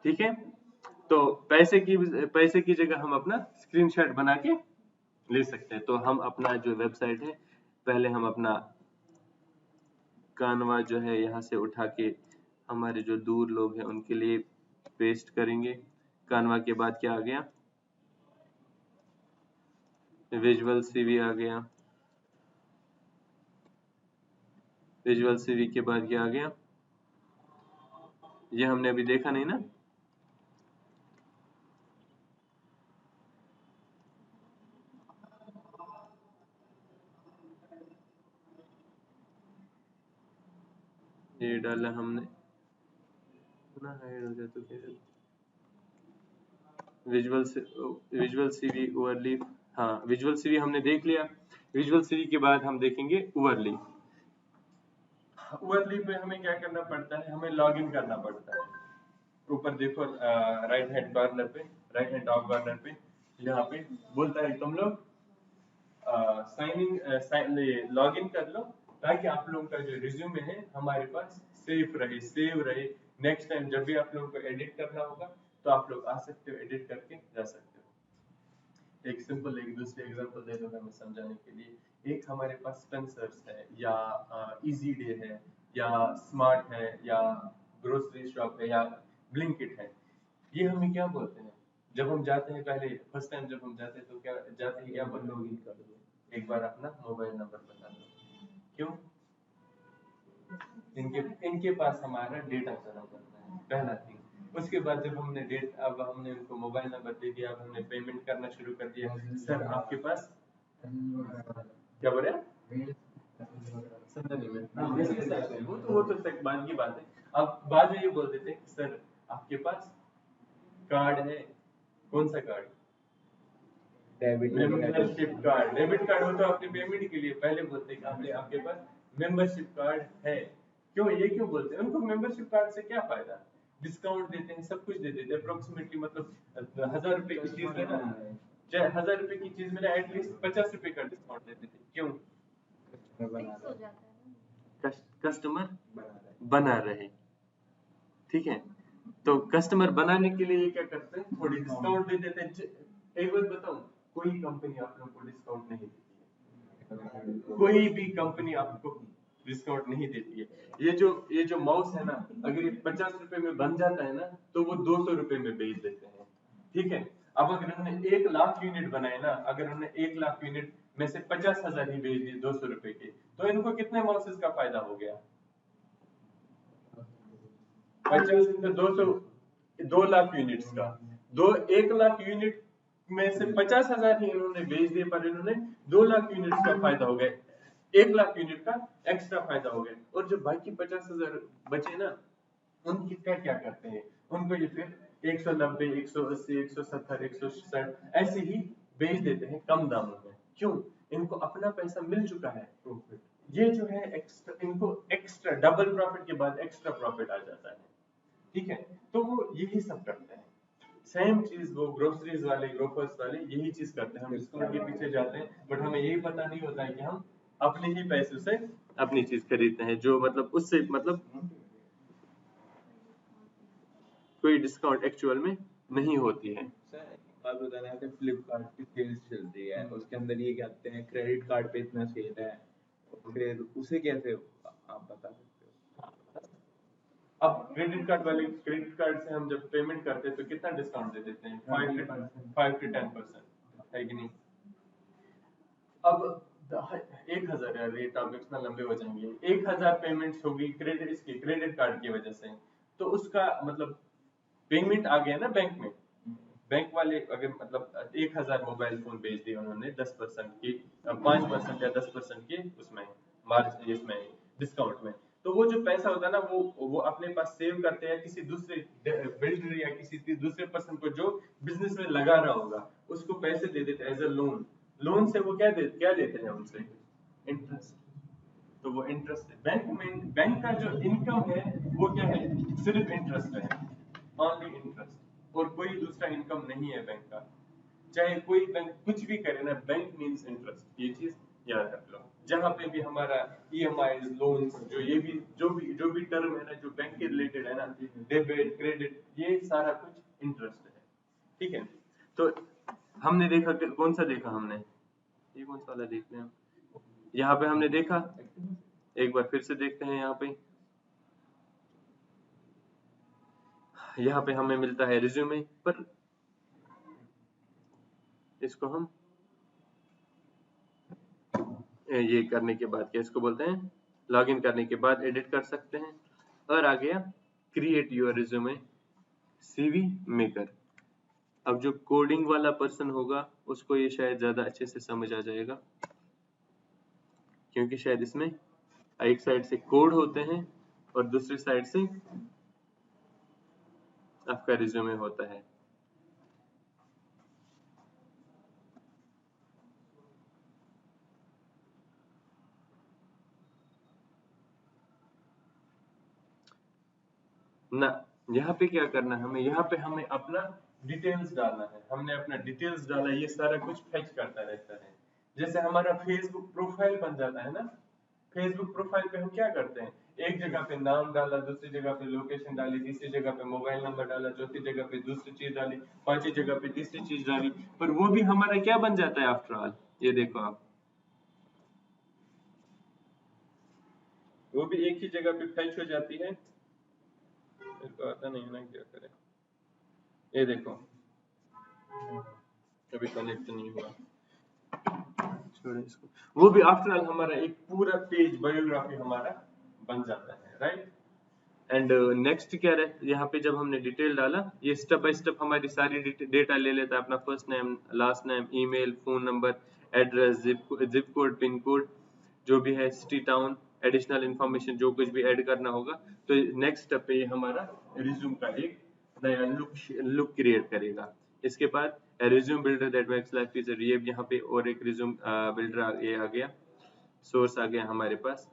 ठीक है, तो पैसे की जगह हम अपना स्क्रीनशॉट बना के ले सकते हैं। तो हम अपना जो वेबसाइट है, पहले हम अपना कानवा जो है यहाँ से उठा के हमारे जो दूर लोग हैं उनके लिए पेस्ट करेंगे। कानवा के बाद क्या आ गया, विजुअल सीवी आ गया। विजुअल सीवी के बाद क्या आ गया, ये हमने अभी देखा नहीं ना। ये डाला हमने ना, हाइड हो जाए तो कैसे। विजुअल सीवी ओवरली, हाँ विजुअल सीवी हमने देख लिया। विजुअल सीवी के बाद हम देखेंगे ओवरली। ओवरली पे हमें क्या करना पड़ता है, हमें लॉग इन करना पड़ता है। ऊपर देखो राइट हैंड कॉर्नर पे, राइट हैंड टॉप कॉर्नर पे यहाँ पे बोलता है तुम लोग साइन इन, लॉग इन कर लो, ताकि आप लोगों का जो रिज्यूमे है हमारे पास सेव रहे। नेक्स्ट टाइम जब भी आप लोगों को एडिट करना होगा तो आप लोग आ सकते हो, एडिट करके जा सकते हो। एक दूसरे एग्जांपल दे दूंगा मैं समझाने के लिए। एक हमारे पास स्पेंसर्स है, या इजी डे है, या स्मार्ट है, या ग्रोसरी शॉप है, या ब्लिंकिट है। ये हमें क्या बोलते हैं, जब हम जाते हैं, पहले फर्स्ट टाइम जब हम जाते हैं तो क्या जाते हैं, क्या बोलते लॉग इन कर दो। हैं, एक बार अपना मोबाइल नंबर बता दो। क्यों? इनके पास हमारा डेटा चला जाता है, पहला थिंग। उसके बाद जब हमने अब हमने उनको मोबाइल नंबर दे दिया, अब हमने पेमेंट करना शुरू कर दिया। सर आपके पास क्या बोल रहे हैं, समझा नहीं मैं। हाँ, वो तो तक बाद की बात है। अब बाद में ये बोल देते हैं कि सर आपके पास कार्ड है, कौन सा card, membership card. Debit card हो तो आपने पेमेंट के लिए पहले बोलते हैं कि आपके पास मेंबरशिप कार्ड है। क्यों, ये क्यों बोलते हैं? उनको मेंबरशिप कार्ड से क्या फायदा, डिस्काउंट देते हैं, सब कुछ दे देते हैं अप्रोक्सीमेटली। मतलब 1,000 रुपए की चीज लेना, चाहे 1,000 रुपए की चीज में ना एटलीस्ट 50 रुपए का डिस्काउंट देते थे। क्यों? फिक्स हो जाता है ना। कस्टमर बना रहे। ठीक है, तो कस्टमर बनाने के लिए ये क्या करते हैं, थोड़ी डिस्काउंट दे देते हैं। एक बात बताऊं, कोई कंपनी आप लोगों को डिस्काउंट नहीं देती है, कोई भी कंपनी आपको डिस्काउंट नहीं देती है। ये जो माउस है ना, अगर ये 50 रुपए में बन जाता है ना, तो वो 200 रुपए में बेच देते हैं। ठीक है, अब अगर उन्होंने 1 लाख यूनिट बनाए ना, अगर उन्होंने 1 लाख यूनिट में से 50,000 ही बेच दिए 200 रुपए के, तो इनको कितने माउसेस का फायदा हो गया? 50 into 200, 2 लाख यूनिट्स का। 1 लाख यूनिट में से 50,000 ही इन्होंने बेच दिए, पर इन्होंने 2 लाख यूनिट्स का फायदा हो गया, 1 लाख यूनिट का एक्स्ट्रा फायदा हो गया। और जो बाकी 50,000 बचे ना, उनकी क्या करते हैं, उनको ये फिर 190, 180, 170, 160 ऐसे ही बेच देते हैं कम दामों में। क्यों? इनको अपना पैसा मिल चुका है, प्रॉफिट। ये जो है एक्स्ट्रा, इनको एक्स्ट्रा डबल प्रॉफिट के बाद एक्स्ट्रा प्रॉफिट आ जाता है। ठीक है, तो वो यही सब करते हैं। सेम चीज वो ग्रोसरीज वाले, ग्रोफर्स वाले यही चीज करते हैं। हम डिस्काउंट के पीछे जाते हैं, बट हमें यही पता नहीं होता है कि हम अपने ही पैसे से अपनी चीज खरीदते हैं, जो मतलब उससे मतलब कोई डिस्काउंट एक्चुअल में नहीं होती है। सर बात बताना है, फ्लिपकार्ट की सेल्स चल रही है, उसके अंदर ये कहते हैं क्रेडिट कार्ड पे इतना सेल है, फिर उसे कैसे आप बता सकते हो? अब क्रेडिट कार्ड से हम जब पेमेंट करते हैं तो कितना डिस्काउंट दे देते हैं? 5 to 10%, है कि नहीं? अब 1000 यार, ये टॉपिक्स ना लंबे हो जाएंगे। 1000 पेमेंट्स होगी क्रेडिट कार्ड की वजह से, तो उसका मतलब पेमेंट आ गया ना बैंक में। बैंक वाले अगर मतलब 1000 मोबाइल फोन बेच दिए उन्होंने 10% की 5% या 10% के उसमें मार्जिन, इसमें डिस्काउंट में, तो वो जो पैसा होता है ना वो अपने पास सेव करते हैं, किसी दूसरे बिल्डर या किसी दूसरे पर्सन को जो बिजनेस में लगा रहा होगा उसको पैसे दे देते एज अ लोन से। वो क्या देते हैं उनसे? इंटरेस्ट। तो वो इंटरेस्ट बैंक का जो इनकम है वो क्या है? सिर्फ इंटरेस्ट है, ओनली इंटरेस्ट, और कोई दूसरा इनकम नहीं है बैंक का। चाहे कोई बैंक कुछ भी करे ना, बैंक मींस इंटरेस्ट, ये चीज याद रख लो। जहां पे भी हमारा ईएमआई लोन्स जो भी टर्म है ना जो बैंक के रिलेटेड है ना, डेबिट क्रेडिट, ये सारा कुछ इंटरेस्ट है। ठीक है, तो हमने देखा कौन सा देखा हमने, ये कौन सा वाला देख रहे हैं? यहाँ पे हमने देखा, एक बार फिर से देखते हैं। यहाँ पे हमें मिलता है रिज्यूमे, पर इसको हम ये करने के बाद क्या इसको बोलते हैं, लॉगिन करने के बाद एडिट कर सकते हैं। और आ गया create your resume CV maker. अब जो कोडिंग वाला पर्सन होगा उसको ये शायद ज्यादा अच्छे से समझ आ जाएगा, क्योंकि शायद इसमें एक साइड से कोड होते हैं और दूसरी साइड से आपका रिज्यूमे होता है। ना, यहाँ पे क्या करना है हमें, यहाँ पे हमें अपना डिटेल्स डालना है। हमने अपना डिटेल्स डाला, ये सारा कुछ फेच करता रहता है। जैसे हमारा फेसबुक प्रोफाइल बन जाता है ना, फेसबुक प्रोफाइल पे हम क्या करते हैं, एक जगह पे नाम डाला, दूसरी जगह पे लोकेशन डाली, तीसरी जगह पे मोबाइल नंबर डाला, चौथी जगह पे दूसरी चीज डाली, पांचवी जगह पे तीसरी चीज डाली, पर वो भी हमारा क्या बन जाता है आफ्टर ऑल? ये देखो आप, वो भी एक ही जगह पे फेच हो जाती है। इसको आता नहीं है ना, क्या करें? ये देखो अभी कनेक्ट नहीं हुआ, छोड़ो इसको। वो भी आफ्टर ऑल हमारा एक पूरा पेज बायोग्राफी हमारा बन जाता है, राइट? एंड नेक्स्ट क्या रहे, यहाँ पे जब हमने डिटेल डाला, ये स्टेप बाय स्टेप हमारी सारी डेटा ले लेता है, अपना first name, last name, email, phone number, address, zip code, pin code, जो भी है, सिटी, टाउन, एडिशनल इंफॉर्मेशन जो कुछ भी ऐड करना होगा। तो नेक्स्ट स्टेप पे ये हमारा रिज्यूम का एक नया लुक क्रिएट करेगा। इसके बाद resume builder that makes life easier, ये यहाँ पे और एक रिज्यूम बिल्डर ये आ गया, सोर्स आ गया हमारे पास।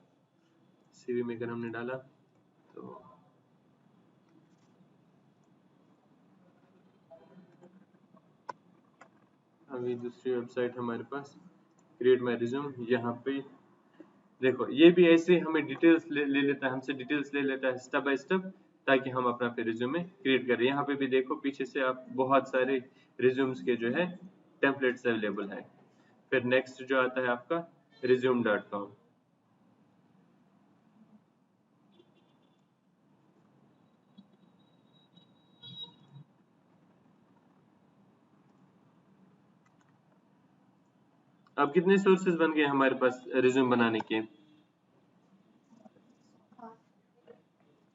सीवी मेकर हमने डाला, तो अभी दूसरी वेबसाइट हमारे पास, क्रिएट माय रिज्यूम। यहाँ पे देखो, ये भी ऐसे हमें डिटेल्स ले लेता है, हमसे डिटेल्स ले लेता है स्टेप बाय स्टेप, ताकि हम अपना फिर रिज्यूमे क्रिएट करें। यहाँ पे भी देखो पीछे से आप बहुत सारे रिज्यूम्स के जो है टेम्पलेट्स अवेलेबल है। फिर नेक्स्ट जो आता है आपका resume.com। अब कितने सोर्सेज बन गए हमारे पास रिज्यूम बनाने के?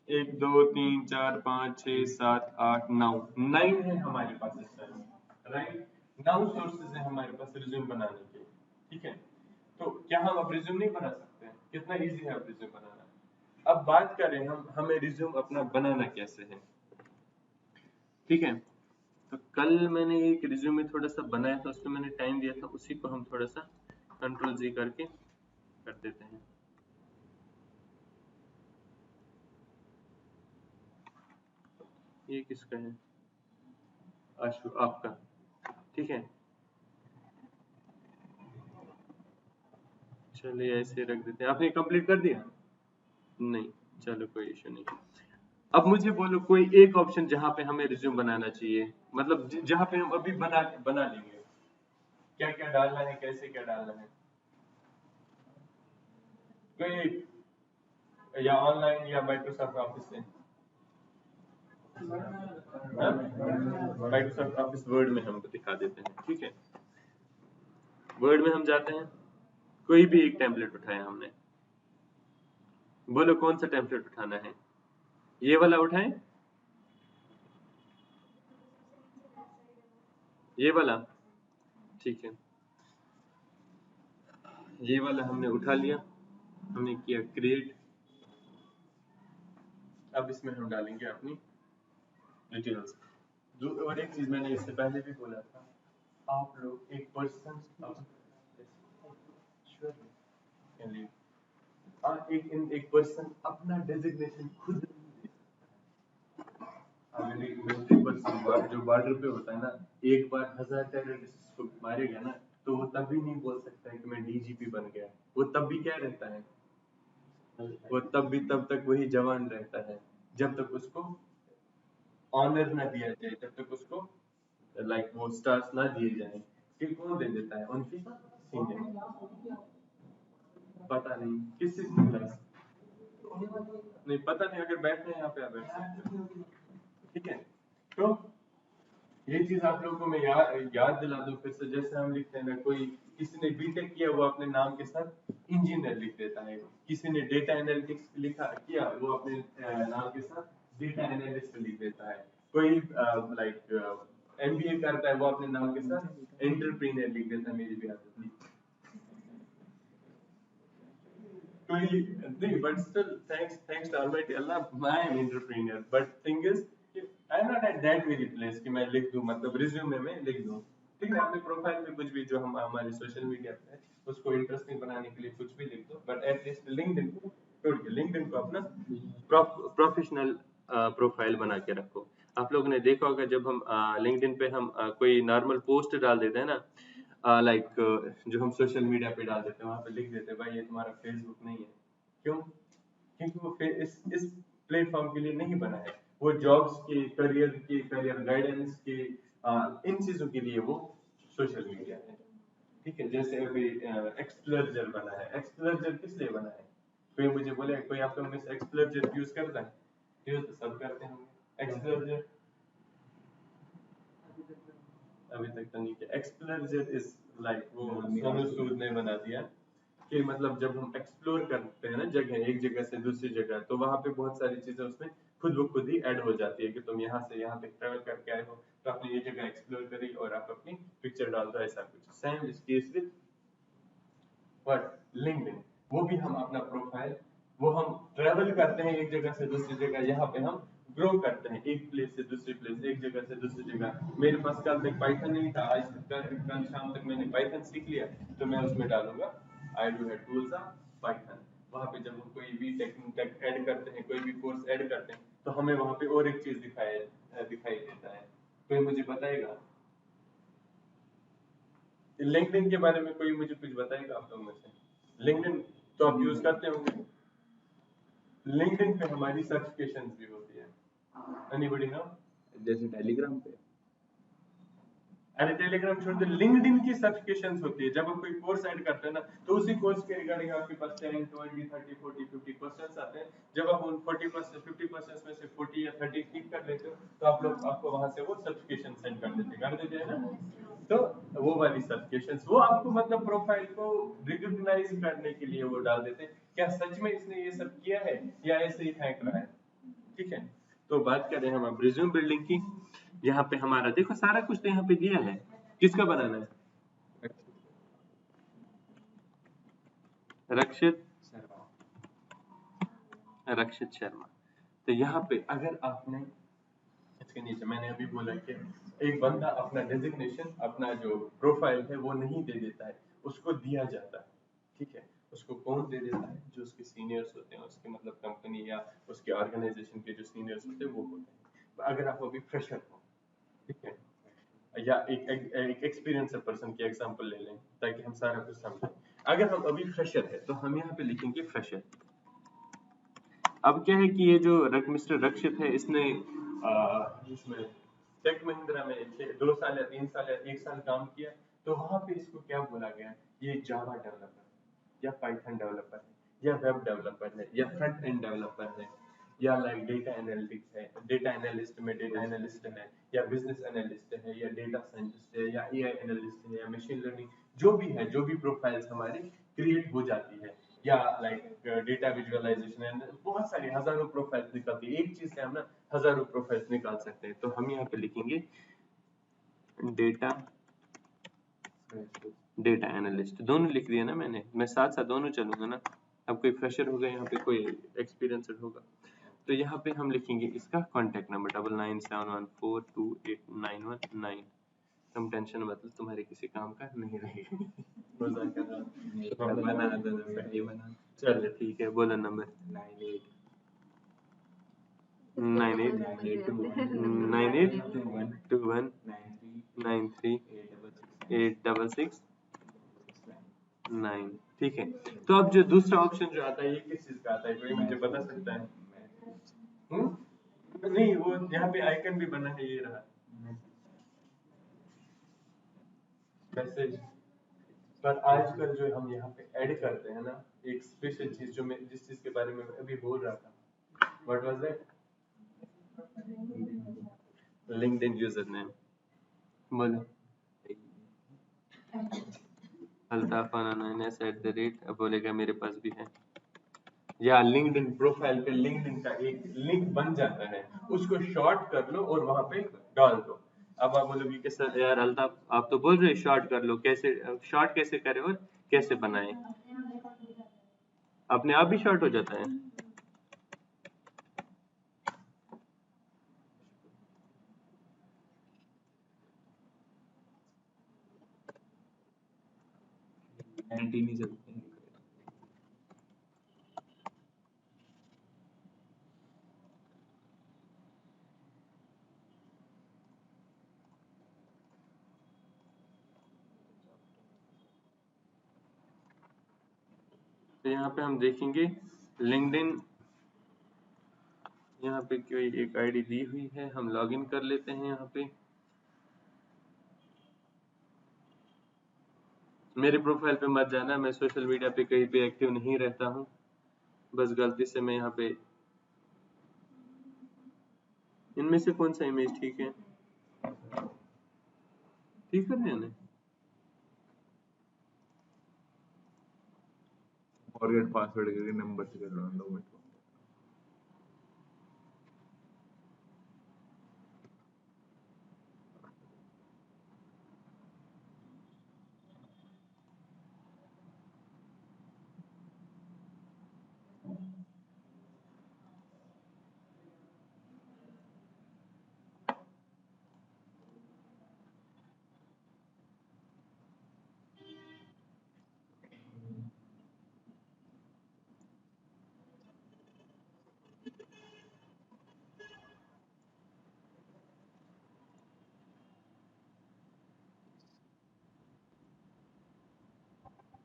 1 2 3 4 5 6 7 8 9 है हमारे पास इस टाइम, राइट? 9 सोर्सेज है हमारे पास रिज्यूम बनाने के। ठीक है, तो क्या हम अब रिज्यूम नहीं बना सकते? कितना इजी है अब रिज्यूम बनाना। अब बात करें हम, हमें रिज्यूम अपना बनाना कैसे है। ठीक है, तो कल मैंने एक रिज्यूमे थोड़ा सा बनाया था, उसमें मैंने टाइम दिया था, उसी को हम थोड़ा सा Ctrl+Z करके कर देते हैं। ये किसका है? आशु, आपका। ठीक है, चलिए ऐसे रख देते हैं। आपने कंप्लीट कर दिया? नहीं, चलो कोई इशू नहीं। अब मुझे बोलो कोई एक ऑप्शन जहां पे हमें रिज्यूम बनाना चाहिए, मतलब जहां पे हम अभी बना लेंगे, क्या क्या डालना है, कैसे क्या डालना है, कोई, या ऑनलाइन या माइक्रोसॉफ्ट ऑफिस से, माइक्रोसॉफ्ट ऑफिस वर्ड में हम दिखा देते हैं, ठीक है। वर्ड में हम जाते हैं, कोई भी एक टेम्पलेट उठाया हमने, बोलो कौन सा टेम्पलेट उठाना है, ये वाला उठाएं, ये वाला, ठीक है, ये वाला हमने उठा लिया, हमने किया क्रिएट। अब इसमें हम डालेंगे अपनी डिटेल्स। और एक चीज मैंने इससे पहले भी बोला था, आप लोग एक पर्सन एक पर्सन अपना डेजिग्नेशन खुद, अगर एक मिलिट्री पर्सन जो बॉर्डर पे होता है ना, एक बार 1000 टेररिस्ट को मारेगा ना, तो वो तब भी नहीं बोल सकता है कि मैं डीजीपी बन गया। वो तब भी क्या रहता है, वो तब तक वही जवान रहता है, जब तक उसको ऑनर ना दिया जाए, जब तक उसको लाइक वो स्टार्स ना दिए जाए। कि कौन दे देता है, उनकी सीनियर, पता नहीं किस चीज की क्लास, नहीं पता नहीं, अगर बैठने यहाँ पे आप बैठ सकते हो, ठीक है। तो ये चीज आप लोगों को मैं याद दिला दूं फिर से, जैसे हम लिखते हैं ना, कोई किसी ने बीटेक किया, वो अपने नाम के साथ इंजीनियर लिख देता है, किसी ने डेटा एनालिटिक्स लिखा किया, वो अपने नाम के साथ डेटा एनालिस्ट लिख देता है, कोई लाइक एमबीए करता है, वो अपने नाम के साथ एंटरप्रेन्योर लिख देता है, मेरी भी आदत थी, कोई नहीं, but still thanks to Almighty Allah, I am entrepreneur, but thing is I am not at that very place कि मैं लिख दूं, मतलब रिज्यूमे में लिख दूं, ठीक है। अपने प्रोफाइल पे कुछ भी जो हम हमारे सोशल मीडिया पे है उसको इंटरेस्टिंग बनाने के लिए कुछ भी लिख दो, बट एटलीस्ट लिंक्डइन को छोड़ के, लिंक्डइन को अपना प्रोफेशनल प्रोफाइल बना के रखो। आप लोगों ने देखा होगा जब हम लिंक्डइन पे हम कोई नॉर्मल पोस्ट डाल देते हैं ना, लाइक जो हम सोशल मीडिया पे डाल देते हैं, वहां पे लिख देते हैं भाई ये तुम्हारा फेसबुक नहीं है, क्यों? क्योंकि वो इस प्लेटफॉर्म के लिए नहीं बना है, वो जॉब्स के, करियर गाइडेंस के, इन चीजों के लिए वो सोशल मीडिया है, ठीक है। जैसे अभी एक्सप्लर्जर बना है, एक्सप्लर्जर किस लिए बना है, कोई मुझे बोले, कोई आप लोग में से एक्सप्लर्जर यूज करता है? यूज तो सब करते होंगे एक्सप्लर्जर, अभी तक तो नहीं किया। एक्सप्लर्जर इज लाइक वो सोनू सूद ने बना दिया कि मतलब जब हम एक्सप्लोर करते हैं ना जगह, एक जगह से दूसरी जगह, तो वहां पे बहुत सारी चीजें उसमें खुद ब खुद ही ऐड हो जाती है कि तुम यहाँ से यहाँ तक ट्रेवल करके आए हो, तो आपने ये जगह एक्सप्लोर करी और आप अपनी पिक्चर डाल दो, ऐसा कुछ। Same is case with what, LinkedIn. वो भी हम अपना प्रोफाइल, वो हम ट्रेवल करते हैं एक जगह से दूसरी जगह, यहाँ पे हम ग्रो करते हैं एक प्लेस से दूसरी प्लेस, एक जगह से दूसरी जगह। मेरे पास कल तक पाइथन नहीं था, आज कल शाम तक मैंने पाइथन सीख लिया, तो मैं उसमें डालूंगा I do have tools of Python. वहां पे जब हम कोई भी टेक ऐड करते हैं, कोई भी कोर्स ऐड करते हैं, तो हमें वहां पे और एक चीज दिखाई देता है। कोई मुझे बताएगा लिंक्डइन के बारे में, कोई मुझे कुछ बताएगा आप लोगों में से? लिंक्डइन तो आप यूज करते होंगे, लिंक्डइन पे हमारी सर्टिफिकेशंस भी होती है, एनीबॉडी नो? जैसे टेलीग्राम पे, अरे टेलीग्राम छोड़ दो, लिंक्डइन की सर्टिफिकेशंस होती है। जब आप कोई कोर्स ऐड करते हैं ना, तो उसी कोर्स के रिगार्डिंग आपके पास 10, 20, 30, 40, 50 क्वेश्चंस आते हैं। जब आप उन 50 क्वेश्चंस में से 40 या 30 ठीक कर लेते हो, तो आपको वहां से वो सर्टिफिकेशन सेंड कर देते हैं ना। तो वो वाली सर्टिफिकेशंस वो आपको मतलब प्रोफाइल को रिकॉग्नाइज करने के लिए वो डाल देते हैं, क्या सच में इसने ये सब किया है या ऐसे ही फेंक रहा है, ठीक है। तो बात करें हम अब रिज्यूम बिल्डिंग की। यहाँ पे हमारा देखो सारा कुछ तो यहाँ पे दिया है, किसका बनाना है? रक्षित शर्मा। तो यहाँ पे अगर आपने इसके नीचे मैंने अभी बोला कि एक बंदा अपना डेजिग्नेशन, अपना जो प्रोफाइल है वो नहीं दे देता है, उसको दिया जाता है, ठीक है। उसको कौन दे देता है? जो उसके सीनियर्स होते हैं, उसके मतलब कंपनी या उसके ऑर्गेनाइजेशन के जो सीनियर्स होते हैं वो होते हैं। अगर आप अभी फ्रेशर हो, ठीक है, या एक एक्सपीरियंस पर्सन की एग्जांपल ले लें ताकि हम सारा कुछ समझें। अगर हम अभी फ्रेशर है तो हम यहाँ पे लिखेंगे फ्रेशर, अब क्या है कि ये जो मिस्टर रक्षित है, इसने इसमें टेक महिंद्रा में 2 साल या 3 साल या 1 साल काम किया, तो वहां पे इसको क्या बोला गया, ये जावा डेवलपर या पाइथन डेवलपर है या वेब डेवलपर है या फ्रंट एंड डेवलपर है या लाइक डेटा एनालिटिक्स है, डेटा एनालिस्ट में डेटा एनालिस्ट है या बिजनेस एनालिस्ट है या डेटा साइंटिस्ट है या एआई एनालिस्ट है या मशीन लर्निंग, जो भी है, जो भी प्रोफाइल्स हमारी क्रिएट हो जाती है, या लाइक डेटा विजुअलाइजेशन है, बहुत सारी हजारों प्रोफाइल्स निकलती है, एक चीज से हम ना हजारों प्रोफाइल्स निकाल सकते हैं। तो हम यहाँ पे लिखेंगे डेटा एनालिस्ट, दोनों लिख दिया ना मैंने, मैं साथ साथ दोनों चलूंगा ना। अब कोई फ्रेशर होगा यहाँ पे, कोई एक्सपीरियंसड होगा, तो यहाँ पे हम लिखेंगे इसका कॉन्टेक्ट नंबर 9971489119। तुम टेंशन मत लो, तुम्हारे किसी काम का नहीं रहेगा। मजाक कर रहा हूँ। बना दो नंबर, ये बना। चलो ठीक है, बोलो नंबर। 98 ठीक है। तो अब जो दूसरा ऑप्शन जो आता है, ये किस चीज का आता है, कोई मुझे बता सकता है? नहीं, वो यहाँ पे आइकन भी बना है, ये रहा मैसेज। पर आजकल जो हम यहाँ पे ऐड करते हैं ना, एक स्पेशल चीज जो मैं जिस चीज के बारे में अभी बोल रहा था, what was that? LinkedIn user name. बोलो। अल्ताफ@, अब बोलेगा मेरे पास भी है, या लिंक्डइन प्रोफाइल पे लिंक्डइन का एक लिंक बन जाता है, उसको शॉर्ट कर लो और वहां पे डाल दो। अब आप बोलोगे कि सर यार अल्ताफ, आप तो बोल रहे शॉर्ट कर लो, कैसे शॉर्ट कैसे करें और कैसे बनाएं? अपने आप ही शॉर्ट हो जाता है। नहीं चलते हैं। तो यहाँ पे हम देखेंगे लिंक्डइन, यहाँ पे कोई एक आईडी दी हुई है, हम लॉगिन कर लेते हैं। यहाँ पे मेरे प्रोफाइल पे मत जाना, मैं सोशल मीडिया पे कहीं पे एक्टिव नहीं रहता हूँ, बस गलती से मैं यहाँ पे, इनमें से कौन सा इमेज ठीक है, ठीक है मैंने फॉरगेट पासवर्ड करके नंबर से कर रहा हूँ 2 मिनट।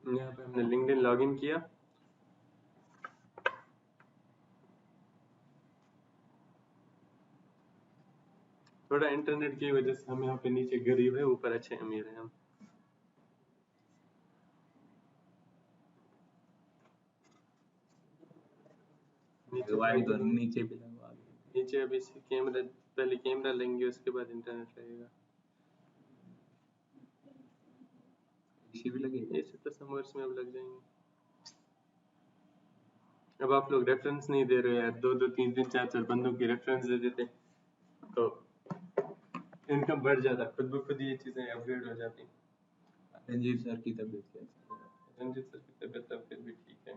यहाँ पे हमने लिंक्डइन लॉगिन किया। थोड़ा इंटरनेट की वजह से हम यहाँ पे नीचे गरीब है, ऊपर अच्छे अमीर हैं हम। नीचे भी लगवा दो। नीचे अभी कैमरा, पहले कैमरा लेंगे उसके बाद इंटरनेट रहेगा। इसी भी लगे, ऐसे तो समर्स में अब लग जाएंगे। अब आप लोग रेफरेंस नहीं दे रहे यार, 2-2 3-3 4-4 बंदों की रेफरेंस दे देते तो इनकम बढ़ जाता, खुद ब खुद ये चीजें अपग्रेड हो जाती। रंजीत सर की तबीयत कैसी है? रंजीत सर की तबीयत अब फिर भी ठीक है।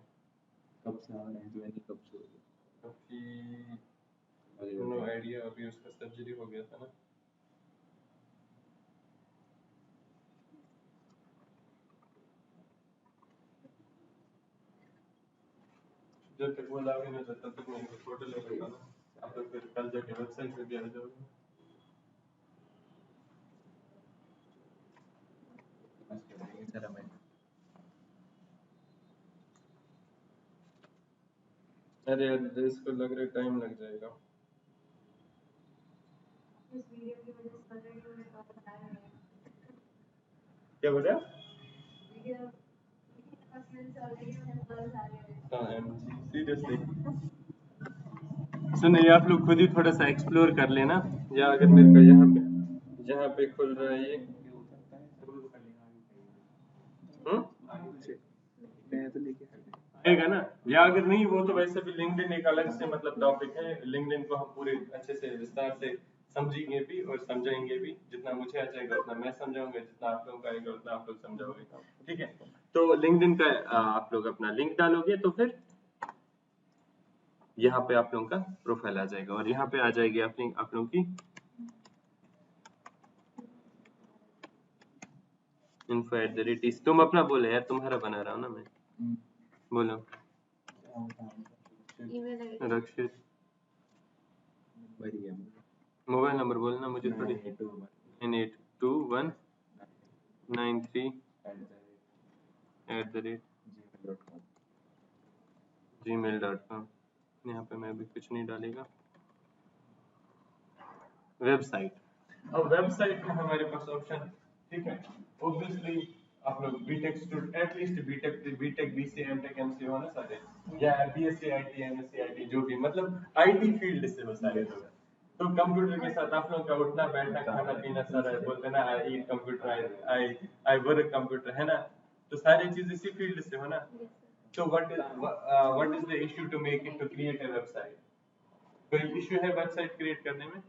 कब से आ रहे हैं, ज्वाइन कब से हो गई? अभी नो आइडिया, अभी उसका सर्जरी हो गया था ना। जब तक वो लागे ना तब तक मैं इनको फोटो ले लेता ना, आप लोग फिर कल जाके वेबसाइट पे भी आ जाओगे। सर हमें अरे यार इसको लग रहा है टाइम लग जाएगा। इस वीडियो की वजह से ऑलरेडी मुझे कॉल आ रहे हैं। क्या बोल रहा? वीडियो की वजह से ऑलरेडी मुझे कॉल आ रहे हैं। हाँ सीरियसली। सुनो ये आप लोग खुद ही थोड़ा सा एक्सप्लोर कर लेना, या अगर मेरे को यहाँ पे खुल रहा है ये मैं तो लेके आएगा ना, या अगर नहीं वो तो वैसे भी लिंक्डइन एक अलग से मतलब टॉपिक है। लिंक्डइन को हम पूरे अच्छे से विस्तार से समझेंगे भी और समझाएंगे भी। जितना मुझे आ जाएगा उतना मैं समझाऊंगा, जितना आप लोगों को आएगा उतना आप लोग समझाओगे। ठीक है, तो लिंक्डइन का आप लोग अपना लिंक डालोगे तो फिर यहाँ पे आप लोगों का प्रोफाइल आ जाएगा और यहाँ पे आ जाएगी अपनी आप लोगों की info@, तुम अपना बोले यार, तुम्हारा बना रहा हूँ ना मैं। बोलो। ईमेल आईडी रक्षित बढ़िया मोबाइल नंबर बोलना मुझे थोड़ी। 982193@gmail.com। यहाँ पे मैं अभी कुछ नहीं डालेगा। वेबसाइट, अब वेबसाइट में हमारे पास ऑप्शन, ठीक है, ऑब्वियसली आप लोग BTech student, at least BTech BSc MTech MSc हो ना सारे, या बीएससी आईटी एमएससी आईटी जो भी मतलब आईटी फील्ड से हो सारे लोग। तो कंप्यूटर के साथ आप लोगों का उठना बैठना खाना पीना सारा है, बोलते ना आई ईट कंप्यूटर, आई वर्क कंप्यूटर, है ना? तो सारी चीज इसी फील्ड से हो ना। तो what is the issue to make it to create a website? कोई इशू है वेबसाइट क्रिएट करने में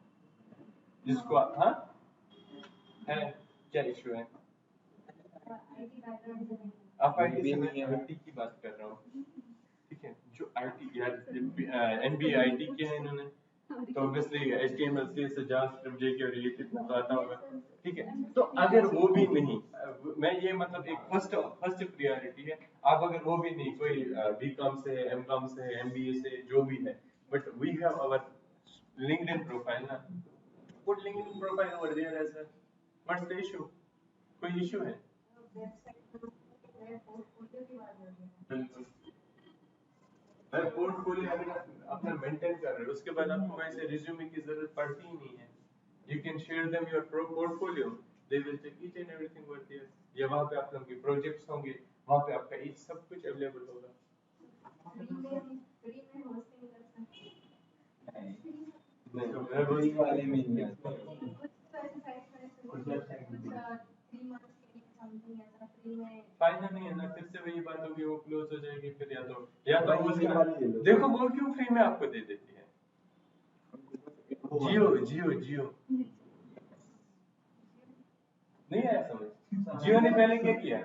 जिसको हाँ है? क्या इशू है? आईटी बैकग्राउंड से नहीं आप आईटी से, मैं आईटी की बात कर रहा हूँ। ठीक है, जो आईटी यार एमबीए आईटी किया है इन्होंने, तो ऑब्वियसली एचटीएमएल सीएसएस जावास्क्रिप्ट जेके और ये कितना तो आता होगा। ठीक है, तो अगर वो भी नहीं, मैं ये मतलब एक फर्स्ट प्रायोरिटी है। आप अगर वो भी नहीं, कोई बीकॉम से है, एमकॉम से है, एमबीए से जो भी है, but we have our LinkedIn profile ना, put LinkedIn profile over there as well. What's the issue? कोई इशू है? वेबसाइट में पोर्टफोलियो की बात हो रही है। बिल्कुल, अगर पोर्टफोलियो अगर आप अपना मेंटेन कर रहे हो उसके बाद आपको वैसे रिज्यूमे की जरूरत पड़ती ही नहीं है। You can share them your portfolio, they will check each and everything what there, या वहां पे आप लोगों के प्रोजेक्ट्स होंगे, वहां पे आपका ईच सब कुछ अवेलेबल होगा। फ्री में होस्टिंग कर सकते हैं। नहीं तो वेब होस्टिंग वाले में नहीं आता। कुछ तो ऐसे साइट्स मैंने सुनी है, कुछ 3 मंथ्स के लिए समथिंग ऐसा फ्री में। फायदा नहीं है ना, फिर से वही बात होगी, वो क्लोज हो जाएगी फिर। या तो उसका देखो वो क्यों फ्री में आपको दे देती है? जियो नहीं आया समझ? जियो ने पहले क्या किया,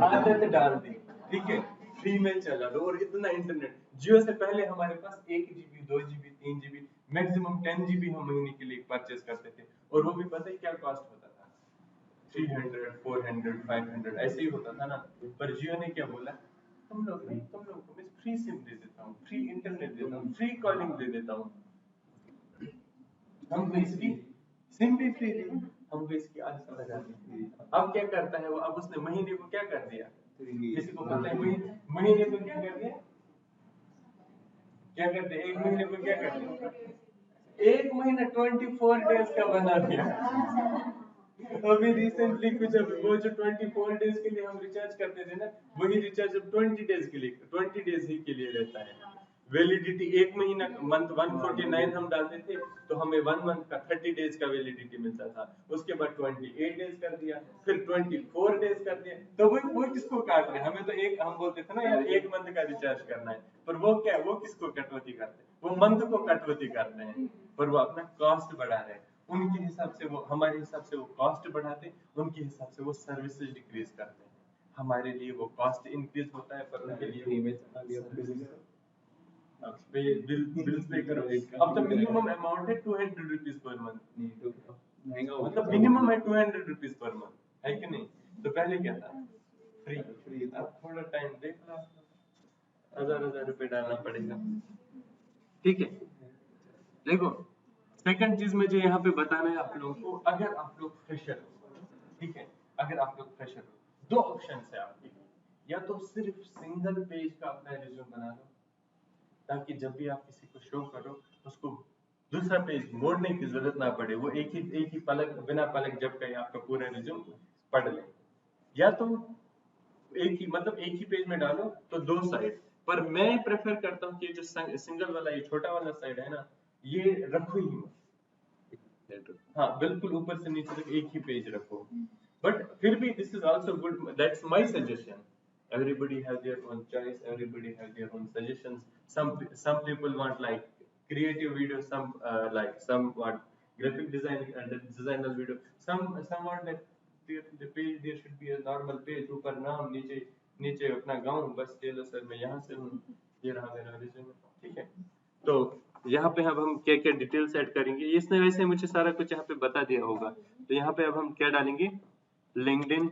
आदत डाल दी, ठीक है, फ्री में चला लो और इतना इंटरनेट। जियो से पहले हमारे पास 1 GB 2 GB 3 GB maximum 10 GB हम महीने के लिए परचेज करते थे, और वो भी पता है क्या कॉस्ट होता था? 300 400 500 ऐसे ही होता था ना। पर जियो ने क्या बोला, तुम लोग को मैं फ्री सिम दे देता हूँ, फ्री इंटरनेट देता हूँ, फ्री कॉलिंग दे देता हूँ, हमको इसकी सिम भी फ्री दी, हमको इसकी आदत लगा दी। अब क्या करता है वो, अब उसने महीने को क्या कर दिया? किसी को पता है महीने को क्या कर दिया? क्या कर दिया? एक महीने को क्या कर दिया? एक महीना 24 डेज का बना दिया। अभी रिसेंटली कुछ वो जो 24 डेज के लिए हम रिचार्ज करते थे ना, वही रिचार्ज अब 20 डेज के लिए, 20 डेज ही के लिए रहता है। वैलिडिटी एक महीना, मंथ 149 हम डालते थे तो हमें 1 मंथ का 30 डेज का वैलिडिटी मिलता था। उसके बाद 28 डेज कर दिया, फिर 24 डेज कर दिया। तो वो किसको काट रहे हैं? हमें तो एक, हम बोलते थे ना यार 1 मंथ का रिचार्ज करना है, पर वो क्या, वो किसको कटौती करते हैं? वो मंथ को कटौती करते हैं, पर वो अपना कॉस्ट बढ़ा रहे हैं। उनके हिसाब से वो, हमारे हिसाब से वो कॉस्ट बढ़ाते, उनके हिसाब से वो सर्विसेज डिक्रीज करते हैं। हमारे लिए वो कॉस्ट इंक्रीज होता है, पर उनके लिए फ्री में चला दिया बिल्स पे करो। अब तो मिनिमम अमाउंट है 200 रुपीज पर मंथ, महंगा हो मतलब मिनिमम है 200 रुपीज पर मंथ, है कि नहीं? तो पहले क्या था? फ्री। अब थोड़ा टाइम देख लो, 1000 रुपए डालना पड़ेगा। ठीक है, देखो सेकंड चीज मुझे यहाँ पे बताना है आप लोगों को, अगर आप लोग फ्रेशर हो, ठीक है, अगर आप लोग फ्रेशर हो, दो ऑप्शन है आपके, या तो सिर्फ सिंगल पेज का अपना रिज्यूम बना लो, ताकि जब भी आप किसी को शो करो उसको दूसरा पेज मोड़ने की जरूरत ना पड़े, वो एक ही पलक बिना पलक झपकाए आपका पूरा रिज्यूम पढ़ ले। या तो एक ही मतलब एक ही पेज में डालो तो दो साइड, पर मैं प्रेफर करता हूँ कि जो सिंगल वाला ये छोटा वाला साइड है ना, ये रखो ही मत। हाँ बिल्कुल ऊपर से नीचे तक एक ही पेज रखो। बट फिर भी this is also good, that's my suggestion. Everybody has their own choice, everybody has their own suggestions. Some people want like creative video, some like some want graphic design and designer video, some want like the page there should be a normal page, ऊपर नाम नीचे नीचे अपना गाँव, बस Taylor sir मैं यहाँ से हूँ, ये रहा मेरा रिज्यूमे। ठीक है, तो यहाँ पे अब हम क्या क्या डिटेल्स ऐड करेंगे, इसने वैसे मुझे सारा कुछ यहाँ पे बता दिया होगा। तो यहाँ पे अब हम क्या डालेंगे, लिंक्डइन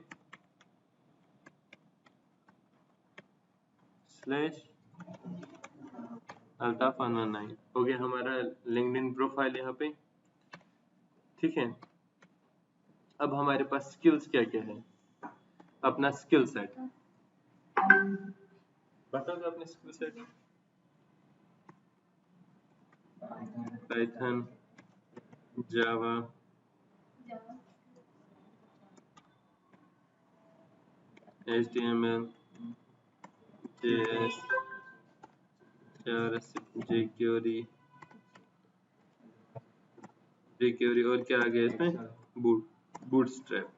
/अल्ताफ 119 हो गया हमारा लिंक्डइन प्रोफाइल यहाँ पे। ठीक है, अब हमारे पास स्किल्स क्या क्या है, अपना स्किल सेट बता दो, अपने स्किल सेट पाइथन, जावा, HTML, JS, jQuery और क्या आ गया इसमें, बूटस्ट्रैप।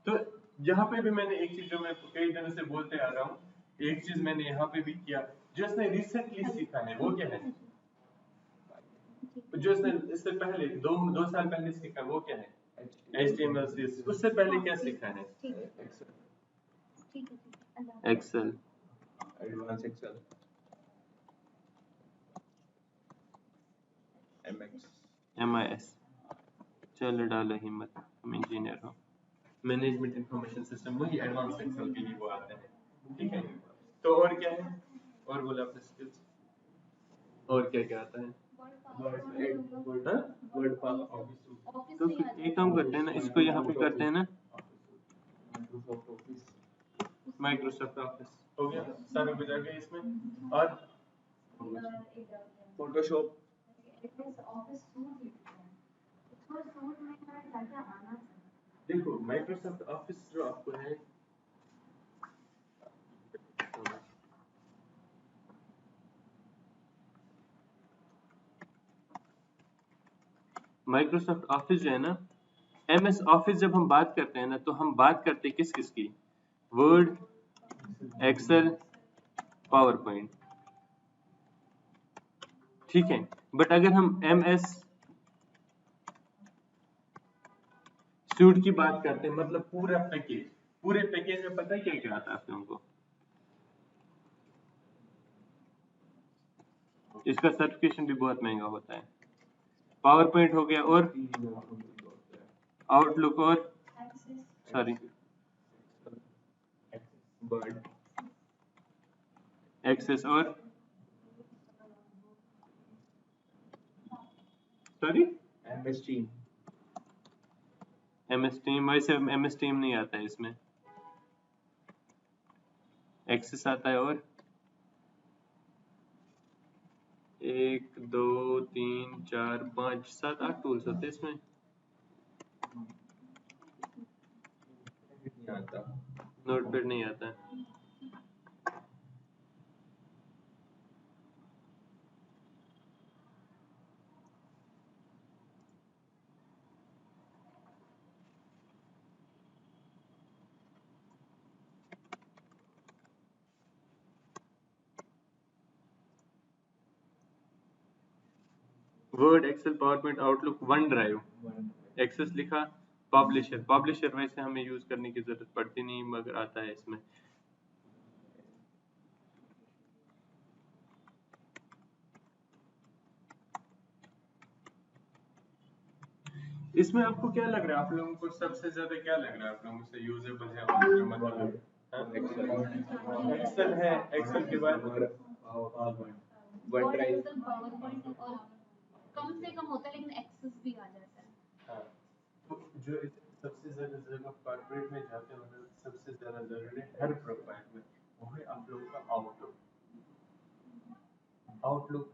तो यहाँ पे भी मैंने एक चीज जो मैं कई दिनों से बोलते आ रहा हूँ, एक चीज मैंने यहाँ पे भी किया, जो इसने रिसेंटली सीखा है वो क्या है, जो इसने इससे पहले दो साल पहले सीखा वो क्या है, HTML, CSS। उससे पहले क्या सीखा है, एक्सेल, एडवांस एक्सेल, MIS। चलो डालो हिम्मत, हम इंजीनियर हो। मैनेजमेंट इंफॉर्मेशन सिस्टम, वही एडवांस एक्सेल के लिए वो आते हैं। ठीक है, तो और क्या है, और बोला अपने स्किल्स, और क्या क्या आता है, वर्ड ऑफिस, तो फिर एक काम करते हैं ना, इसको यहाँ पे करते हैं ना, माइक्रोसॉफ्ट ऑफिस हो गया, सारा कुछ आ गया इसमें। और फोटोशॉप, देखो माइक्रोसॉफ्ट ऑफिस जो आपको है, माइक्रोसॉफ्ट ऑफिस जो है ना, MS ऑफिस जब हम बात करते हैं ना, तो हम बात करते हैं किस किस की, वर्ड, एक्सेल, पावर पॉइंट। ठीक है, बट अगर हम MS सूट की बात करते हैं, मतलब पूरा पैकेज, पूरे पैकेज में पता है क्या क्या आता है आप लोगों को, इसका सर्टिफिकेशन भी बहुत महंगा होता है। पावर पॉइंट हो गया, और आउटलुक, और सॉरी वर्ड, एक्सेस, और सॉरी MS टीम, वैसे MS टीम नहीं आता है इसमें, एक्सेस आता है, और 1 2 3 4 5 7 8 टूल्स होते हैं इसमें, नोटपैड नहीं आता है। Word, Excel, PowerPoint, Outlook, OneDrive, Access लिखा, पब्लिशर वैसे हमें यूज करने की जरूरत पड़ती नहीं, मगर आता है इसमें। इसमें आपको क्या लग रहा है, आप लोगों को सबसे ज्यादा क्या लग रहा है, आप लोगों से यूजेबल है और जो मतलब एक्सेल है, एक्सेल के बाद वन ड्राइव, कम से कम होता है लेकिन एक्सेस भी आ जाता है। हाँ, तो जो सबसे ज्यादा जब आप कॉर्पोरेट में जाते हो ना, सबसे ज्यादा जरूरी हर प्रोफाइल में वो है आप लोगों का आउटलुक। आउटलुक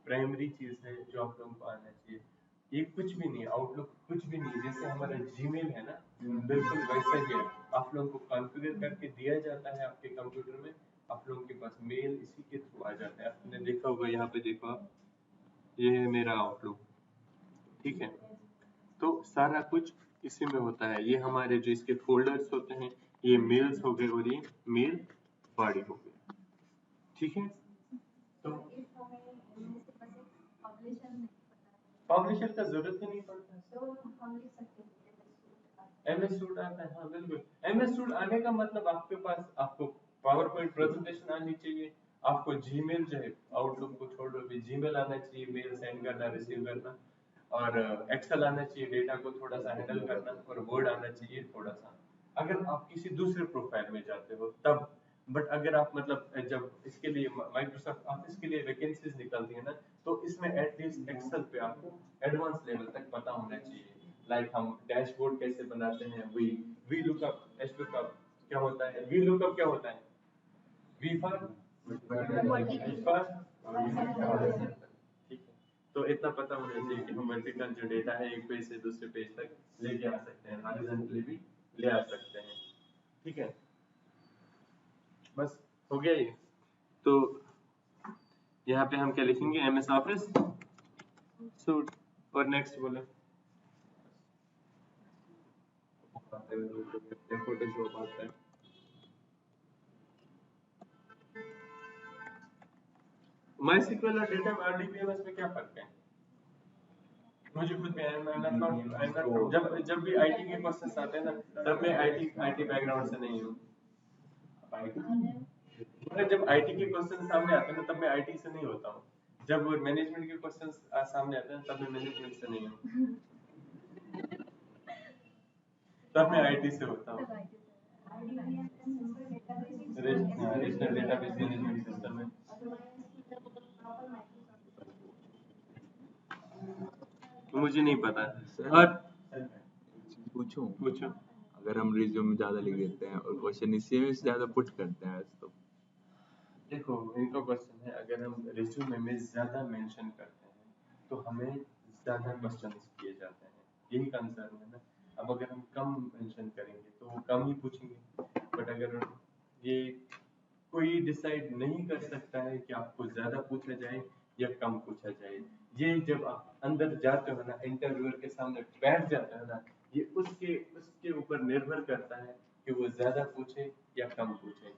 प्राइमरी चीज है जो आप लोगों को आना चाहिए। ये कुछ भी नहीं, आउटलुक कुछ भी नहीं, जैसे हमारा जीमेल है ना, बिल्कुल वैसा ही है। आप लोगों को कॉन्फ़िगर करके दिया जाता है आपके कंप्यूटर में, आप लोगों के पास मेल इसी के थ्रू आ जाता है। आपने देखा होगा, यहाँ पे देखो आप, ये है मेरा आउटलुक, ठीक है। तो सारा कुछ इसी में होता है। ये हमारे जो इसके फोल्डर्स होते हैं, ये मेल्स हो गए और ये मेल बॉडी हो गई, ठीक है। तो if हमें इनमें से बस एक publisher नहीं पता है, पब्लिशर का जरूरत ही नहीं पड़ता। तो हम लिख सकते हैं MS सूट आता है, हाँ बिल्कुल। MS सूट आने का मतलब आपके पास, आपको पावर पॉइंट प्रेजेंटेशन आनी चाहिए, आपको जीमेल जो है, आउटलुक को छोड़ो भी, जीमेल आना चाहिए, मेल सेंड करना रिसीव करना, और एक्सेल आना चाहिए, डेटा को थोड़ा सा हैंडल करना, और वर्ड आना चाहिए थोड़ा सा, अगर आप किसी दूसरे प्रोफाइल में जाते हो तब। बट अगर आप मतलब जब इसके लिए माइक्रोसॉफ्ट ऑफिस के लिए वैकेंसीज निकलती है ना, तो इसमें एटलीस्ट एक्सेल पे आपको एडवांस लेवल तक पता होना चाहिए। लाइक हम डैशबोर्ड कैसे बनाते हैं, वी लुकअप, एच लुकअप क्या होता है, वी लुकअप क्या होता है, वी फॉर ठीक है। तो इतना पता होना चाहिए कि हम वर्टिकल जो डेटा है एक पेज से दूसरे पेज तक लेके आ सकते हैं, हॉरिजॉन्टली भी ले आ सकते हैं, ठीक है। बस हो गया ये। तो यहाँ पे हम क्या लिखेंगे, MS ऑफिस सूट, और नेक्स्ट बोले फोटोशॉप आता है। MySQL और डेटा RDBMS में क्या फर्क है? मुझे खुद में जब भी IT के क्वेश्चंस आते हैं ना, तब मैं IT बैकग्राउंड से नहीं हूँ। जब IT के क्वेश्चन सामने आते हैं ना, तब मैं IT से नहीं होता हूँ। जब मैनेजमेंट के क्वेश्चंस सामने आते हैं तब मैं मैनेजमेंट से नहीं हूँ, तब मैं IT से होता हूँ। रिलेशनल डेटाबेस मैनेजमेंट सिस्टम है। मुझे नहीं पता। और पूछूं, पूछो। अगर हम रिज्यूम में ज्यादा लिख देते हैं और क्वेश्चन इसी में से ज्यादा पुट करते हैं तो देखो, इनका क्वेश्चन है, अगर हम रिज्यूमे में ज्यादा मेंशन करते हैं तो हमें ज्यादा क्वेश्चंस किए जाते हैं, यही कंसर्न है ना। अब अगर हम कम मेंशन करेंगे तो वो कम ही पूछेंगे, बट अगर ये कोई डिसाइड नहीं कर सकता है कि आपको ज्यादा पूछा जाए या कम पूछा जाए। ये जब आप अंदर जाते हो ना, इंटरव्यूअर के सामने बैठ जाते हो ना, ये उसके उसके ऊपर निर्भर करता है कि वो ज्यादा पूछे या कम पूछे।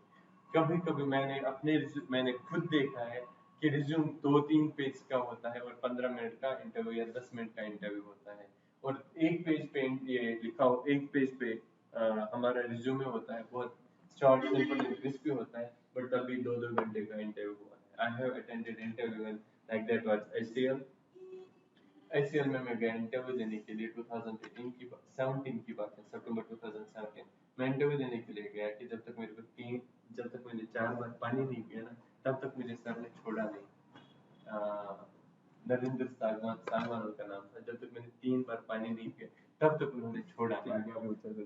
कभी कभी मैंने खुद देखा है कि रिज्यूम 2-3 पेज का होता है और 15 मिनट का इंटरव्यू या 10 मिनट का इंटरव्यू होता है, और एक पेज पे ये लिखा हो, एक पेज पे हमारा रिज्यूमे होता है, बहुत शॉर्ट सिंपल एंड क्रिस्पी होता है, बट तभी 2-2 घंटे का इंटरव्यू हुआ है। I have attended interview like that was HCL में मैं गया इंटरव्यू देने के लिए, 2017 की बात है, सितंबर 2017 मैं इंटरव्यू देने के लिए गया कि जब तक मैंने 4 बार पानी नहीं पिया ना, तब तक मुझे सर ने छोड़ा नहीं। नरेंद्र सागवान उनका नाम था। जब तक मैंने 3 बार पानी नहीं पिया, तब तक उन्होंने छोड़ा नहीं।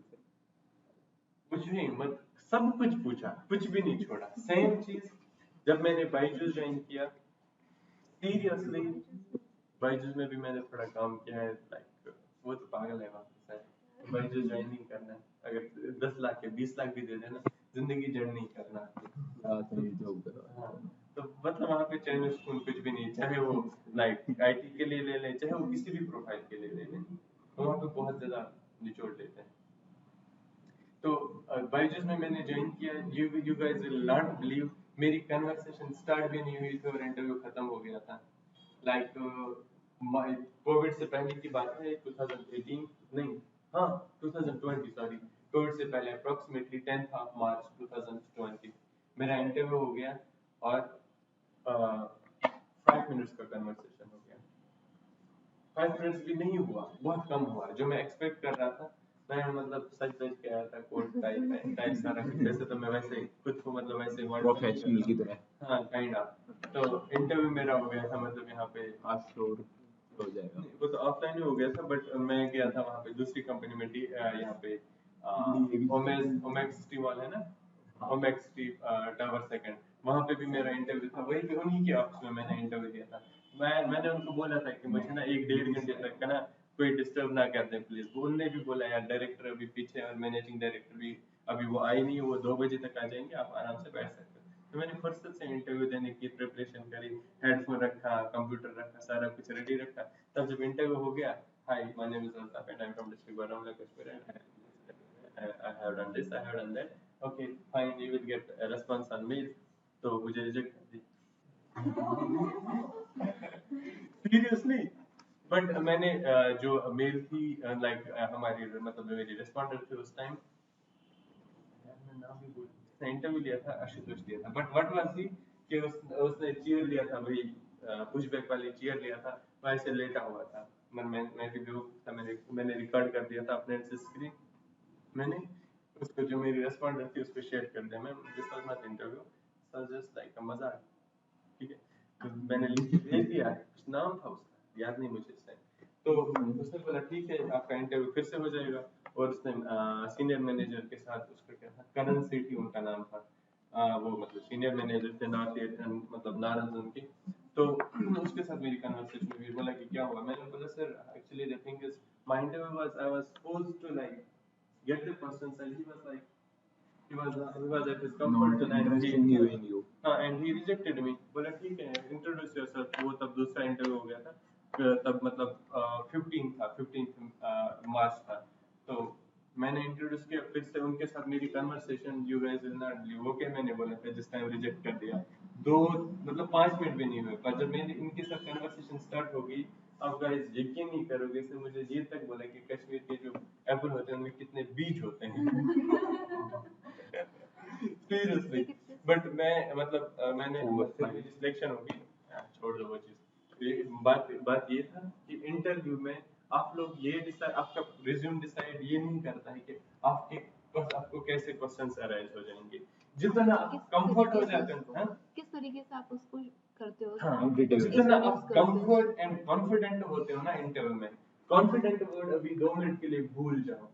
कुछ नहीं, मत सब कुछ पूछा, कुछ भी नहीं छोड़ा। सेम चीज जब मैंने बायजूस ज्वाइन किया, सीरियसली बायजूस में भी मैंने थोड़ा काम किया है। लाइक वो तो पागल है वापस है, बायजूस ज्वाइन नहीं करना, अगर 10 लाख या 20 लाख भी दे देना, जिंदगी जड़ नहीं करना। हाँ, तो मतलब वहाँ पे चैन स्कूल कुछ भी नहीं, चाहे वो लाइक IT के लिए ले लें, चाहे वो किसी भी प्रोफाइल के लिए ले लें, तो वहाँ पे बहुत ज्यादा निचोड़ लेते हैं। तो बायजूस में मैंने ज्वाइन किया, you guys will not believe, मेरी कन्वर्सेशन स्टार्ट भी नहीं हुई थी और इंटरव्यू खत्म हो गया था। लाइक कोविड से पहले की बात है, 2018 नहीं, हाँ 2020, सॉरी, कोविड से पहले अप्रोक्सीमेटली 10th ऑफ मार्च 2020 मेरा इंटरव्यू हो गया, और 5 मिनट्स का कन्वर्सेशन हो गया। 5 मिनट्स भी नहीं हुआ, बहुत कम हुआ, जो मैं एक्सपेक्ट कर रहा था। मैं मतलब सच के आया था, कोट टाई सारा कुछ, वैसे तो मैं वैसे खुद को मतलब वैसे प्रोफेशनल की तरह, हाँ काइंड ऑफ। तो इंटरव्यू मेरा हो गया था, मतलब यहाँ पे आश्योर हो जाएगा, वो तो ऑफलाइन ही हो गया था, बट मैं गया था वहाँ पे दूसरी कंपनी में, यहाँ पे ओमेक्स टी मॉल है ना, ओमेक्स टी टावर सेकंड, वहाँ पे भी मेरा इंटरव्यू था, वही पे उन्हीं के ऑफिस में मैंने इंटरव्यू दिया था। मैंने उनको बोला था कि मुझे ना 1-1.5 घंटे तक का ना कोई डिस्टर्ब ना कर दे प्लीज। वो उनने भी बोला यार डायरेक्टर अभी पीछे है और मैनेजिंग डायरेक्टर भी अभी वो आई नहीं है, वो 2 बजे तक आ जाएंगे, आप आराम से बैठ सकते हो। तो मैंने फुर्सत से इंटरव्यू देने की प्रिपरेशन करी, हेडफोन रखा, कंप्यूटर रखा, सारा कुछ रेडी रखा। तब जब इंटरव्यू हो गया, hi my name is Altaf and I am from district Baramulla Kashmir and I have done this, I have done that. Okay, fine, you will get a response on mail. तो मुझे रिजेक्ट कर दी सीरियसली। बट मैंने जो mail थी like हमारी मतलब जो मेरी रेस्पॉन्डर थे उस टाइम, मैं नाम भी भूल, उसने इंटरव्यू लिया था, आशुतोष लिया था। बट व्हाट वाज ही कि उसने चेयर लिया था, वही पुशबैक वाली चेयर लिया था, वहाँ से लेटा हुआ था। मैं भी बेवकूफ था, मैंने रिकॉर्ड कर दिया था अपने से स्क्रीन। मैंने उसको जो मेरी रेस्पॉन्डर थी उस पर शेयर कर दिया, मैं this was not interview, sir just like अ मजाक, ठीक है। तो मैंने लिख के भेज दिया, कुछ नाम था उसका याद नहीं मुझे इस टाइम। तो उसने बोला ठीक है आपका इंटरव्यू फिर से हो जाएगा। और उसने सीनियर मैनेजर के साथ, उसका क्या था, करण सेठी उनका नाम था, वो मतलब सीनियर मैनेजर थे नॉर्थ ईस्टर्न मतलब नारायण के। तो उसके साथ मेरी कन्वर्सेशन हुई, बोला कि क्या हुआ, मैंने बोला sir actually the thing is my interview was I was supposed to like get the questions and he was like he was at his comfort zone and and he rejected me। बोला ठीक है introduce yourself। वो तब दूसरा interview हो गया था, तब मतलब 15 मार्च था। तो मैंने इंट्रोड्यूस किया, फिर से उनके साथ मेरी conversation, you guys will not believe, okay मैंने बोला था जिस टाइम रिजेक्ट कर दिया। दो मतलब 5 मिनट भी नहीं हुए, पर जब मैंने इनके साथ कन्वर्सेशन स्टार्ट हो गई, अब गाइस यकीन नहीं करोगे, इसने मुझे ये तक बोला कि कश्मीर के जो एप्पल होते हैं उनमें कितने बीज होते हैं सीरियसली। बट मैं मतलब मैंने मेरी सिलेक्शन होगी, छोड़ दो वो चीज। बात ये था कि इंटरव्यू में आप लोग ये डिसाइड, आपका रिज्यूम डिसाइड ये नहीं करता है कि आपको कैसे क्वेश्चंस अराइज हो जाएंगे, जितना कंफर्ट हो जाते हैं। किस तरीके से आप उसको करते हो? हाँ, जितना आप कंफर्ट एंड कॉन्फिडेंट होते हो ना इंटरव्यू में, कॉन्फिडेंट वर्ड अभी 2 मिनट के लिए भूल जाओ,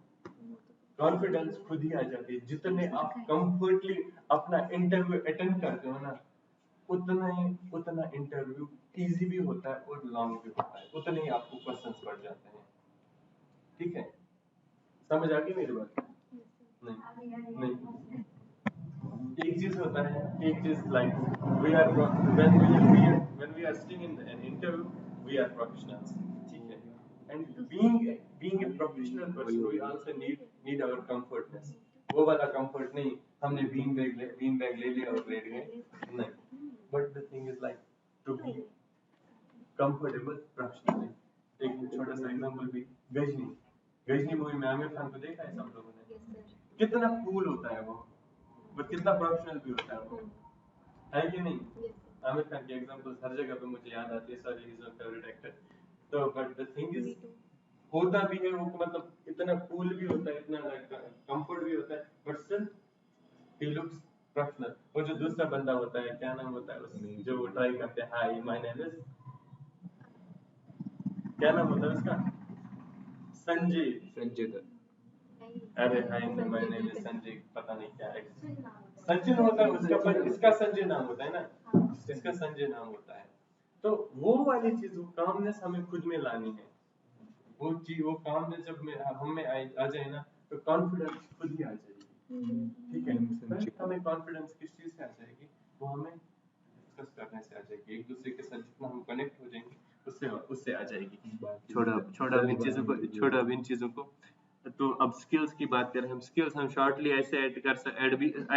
कॉन्फिडेंस खुद ही आ जाती है। जितने आप कंफर्टली अपना इंटरव्यू अटेंड करते हो ना, उतना इंटरव्यू इजी भी होता है और लॉन्ग भी होता है, उतने ही आपको क्वेश्चंस बढ़ जाते हैं। ठीक है, समझ आ गई मेरी बात? नहीं, एक चीज होता है, एक चीज like we are when we are sitting in an interview, we are professionals, ठीक है, and being a professional person we also need our comfortness। वो वाला comfort नहीं, हमने बीन बैग ले लिया और लेट गए, नहीं। but the thing is like to be comfortable professionally। एक छोटा सा एग्जांपल भी, गजनी मूवी में आमिर खान को देखा है सब लोगों ने, कितना कूल होता है वो, बट कितना प्रोफेशनल भी होता है वो, है कि नहीं? आमिर खान की एग्जांपल्स हर जगह पे मुझे याद आती है, sorry he is my favourite actor. तो बट द थिंग इज होता भी है वो, मतलब इतना कूल भी होता है, इतना कंफर्ट भी होता है, but still he looks professional. वो जो दूसरा बंदा होता है, क्या नाम होता है उस जो वो ट्राई करते हैं, हाय माय नेम इज, क्या नाम होता है उसका, संजय दत्त। अरे hi my name is Sanjay, पता नहीं क्या है, सचिन होता है उसका, पर इसका संजय नाम होता है ना, इसका संजय नाम होता है। तो वो वाली चीज, वो कामनेस हमें खुद में लानी है। वो चीज, वो कामनेस जब में हम में आ जाए ना, तो कॉन्फिडेंस खुद ही आ जाएगी। ठीक है, हमें कॉन्फिडेंस किस चीज से आ जाएगी, वो हमें डिस्कस करने से आ जाएगी, एक दूसरे के साथ जितना हम कनेक्ट हो जाएंगे उससे आ जाएगी। छोड़ा अब इन चीजों को। तो अब स्किल्स की बात करें, हम स्किल्स हम शॉर्टली ऐसे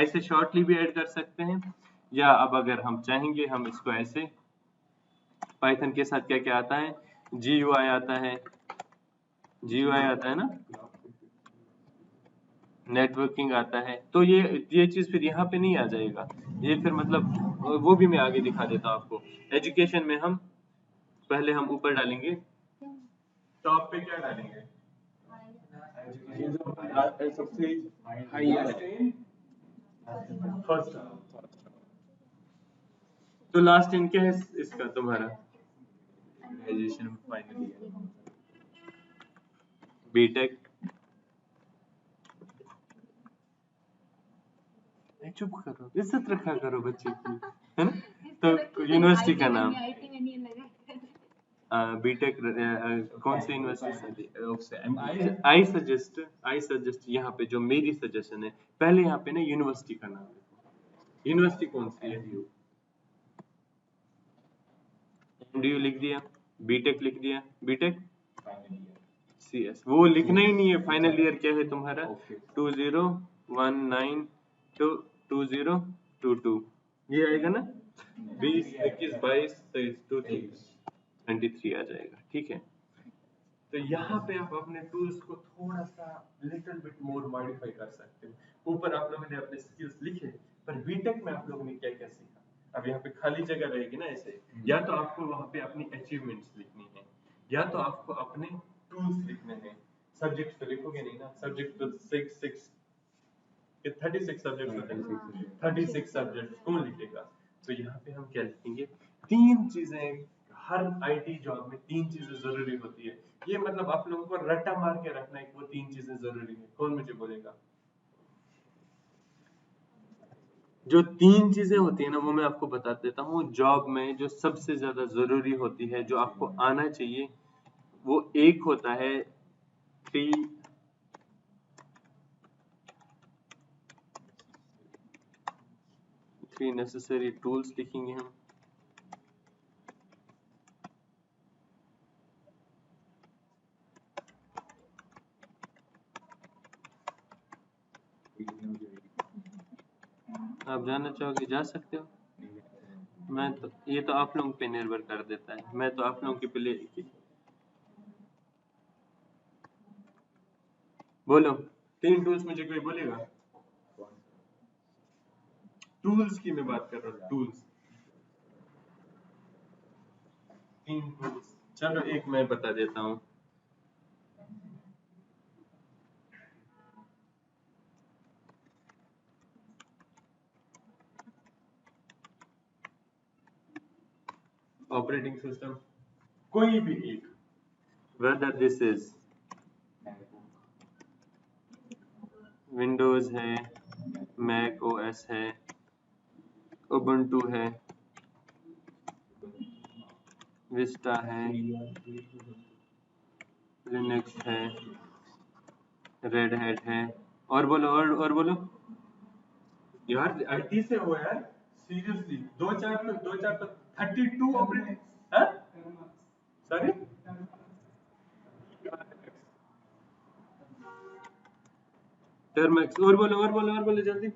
ऐसे शॉर्टली भी ऐड कर सकते हैं, या अब अगर हम चाहेंगे हम इसको ऐसे, पाइथन के साथ क्या क्या आता है, GUI आता है, GUI आता है ना, नेटवर्किंग आता है। तो ये चीज फिर यहाँ पे नहीं आ जाएगा, ये फिर मतलब वो भी मैं आगे दिखा देता हूँ आपको। एजुकेशन में हम पहले हम ऊपर डालेंगे, टॉप पे क्या डालेंगे, सबसे फर्स्ट। तो लास्ट इन क्या है इसका तुम्हारा, ग्रेजुएशन फाइनल ईयर, बीटेक, चुप करो, इज्जत रखा करो बच्चे की, है ना। तो यूनिवर्सिटी का नाम आईटी में नहीं लगा। बीटेक कौन सी यूनिवर्सिटी उससे आई सजेस्ट यहाँ पे जो मेरी सजेशन है, पहले यहाँ पे ना यूनिवर्सिटी का नाम लिखो। यूनिवर्सिटी कौन सी है? एमडीयू लिख दिया, बीटेक लिख दिया, बीटेक सीएस वो लिखना ही नहीं है। फाइनल ईयर क्या है तुम्हारा? 2019 to 2022 ये आएगा ना, 20 21 22 23 23 आ जाएगा, ठीक है। तो यहाँ पे आप अपने टूल्स को थोड़ा सा लिटिल बिट मोर मॉडिफाई कर सकते हो। ऊपर आप लोगों ने अपने स्किल्स लिखे, पर बीटेक में आप लोगों ने क्या क्या सीखा? अब यहाँ पे खाली जगह रहेगी ना ऐसे, या तो आपको वहाँ पे अपनी अचीवमेंट्स लिखनी है, या तो आपको अपने टूल्स लिखने हैं। सब्जेक्ट तो लिखोगे नहीं ना, सब्जेक्ट तो 36 सब्जेक्ट होते हैं, 36 सब्जेक्ट कौन लिखेगा? तो यहाँ पे हम क्या लिखेंगे? 3 चीजें, हर आईटी जॉब में 3 चीजें जरूरी होती है। ये मतलब आप लोगों को रट्टा मार के रखना है कि वो 3 चीजें जरूरी है। कौन मुझे बोलेगा? जो 3 चीजें होती है ना, वो मैं आपको बता देता हूँ। जॉब में जो सबसे ज्यादा जरूरी होती है, जो आपको आना चाहिए, वो एक होता है थ्री नेसेसरी टूल्स लिखेंगे हम। आप जाना चाहोगे जा सकते हो, मैं तो ये तो आप लोगों पे निर्भर कर देता है। मैं तो आप लोगों के प्ले बोलो 3 टूल्स मुझे कोई बोलेगा? टूल्स की मैं बात कर रहा हूँ, टूल्स 3 टूल्स। चलो एक मैं बता देता हूँ। ऑपरेटिंग सिस्टम कोई भी एक, वेदर दिस इज विंडोज है, मैक ओएस है, उबुंटू है, विस्टा है, लिनक्स है, रेड हैट है, और बोलो और बोलो यार। आईटी से हो यार, सीरियसली 2 4 तो 32 ऑपरेटिंग, हाँ सॉरी टर्मैक्स, और बोलो जल्दी।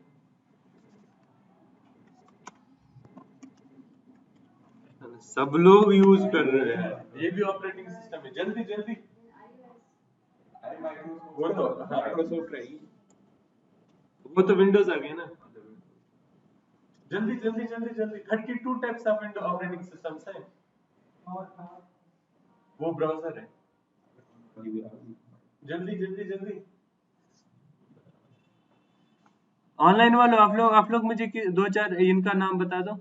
सब लोग यूज कर रहे हैं, ये भी ऑपरेटिंग सिस्टम है। जल्दी जल्दी वो तो माइक्रोसॉफ्ट रही। वो तो विंडोज आ गया ना। जल्दी 32 types of window operating systems हैं। वो ब्राउजर है। जल्दी ऑनलाइन वालों, आप लोग मुझे 2 4 इनका नाम बता दो,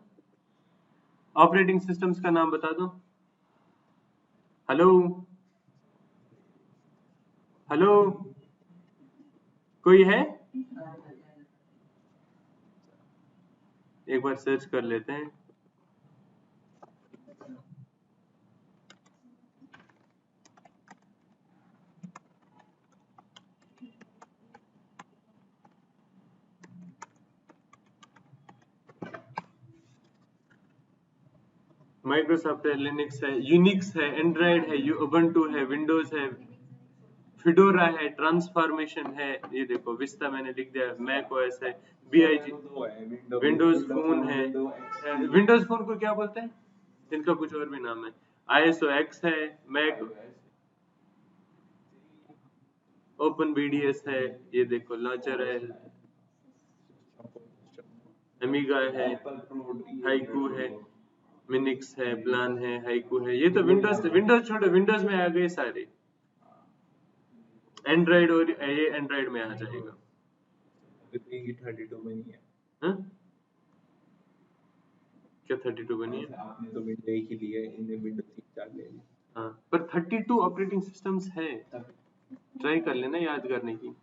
ऑपरेटिंग सिस्टम्स का नाम बता दो। हेलो हेलो, कोई है? एक बार सर्च कर लेते हैं। माइक्रोसॉफ्ट है, लिनक्स है, यूनिक्स है, एंड्रॉइड है, उबुंटू है, विंडोज है, फिडोरा है, ट्रांसफॉर्मेशन है, ये देखो विस्टा मैंने लिख दिया, मैक ओएस है, बीआईजी, विंडोज फोन है। विंडोज फोन को क्या बोलते हैं? इनका कुछ और भी नाम है। आईएसओ एक्स है, मैक ओपन बीडीएस है, ये देखो लॉन्चर है, अमीगा है, हाइकू है, मिनिक्स है, प्लान है, हाइकू है। ये तो विंडोज छोड़ो, विंडोज में आ गए सारे। एंड्रॉइड, और ये एंड्रॉइड में आ जाएगा। 32 में नहीं है। हाँ? क्या 32 बनी है? आपने तो विंडो एक ही लिया है, इन्हें विंडो 3 4 ले लिया। हाँ, पर 32 ऑपरेटिंग सिस्टम्स है, ट्राई कर लेना याद करने की।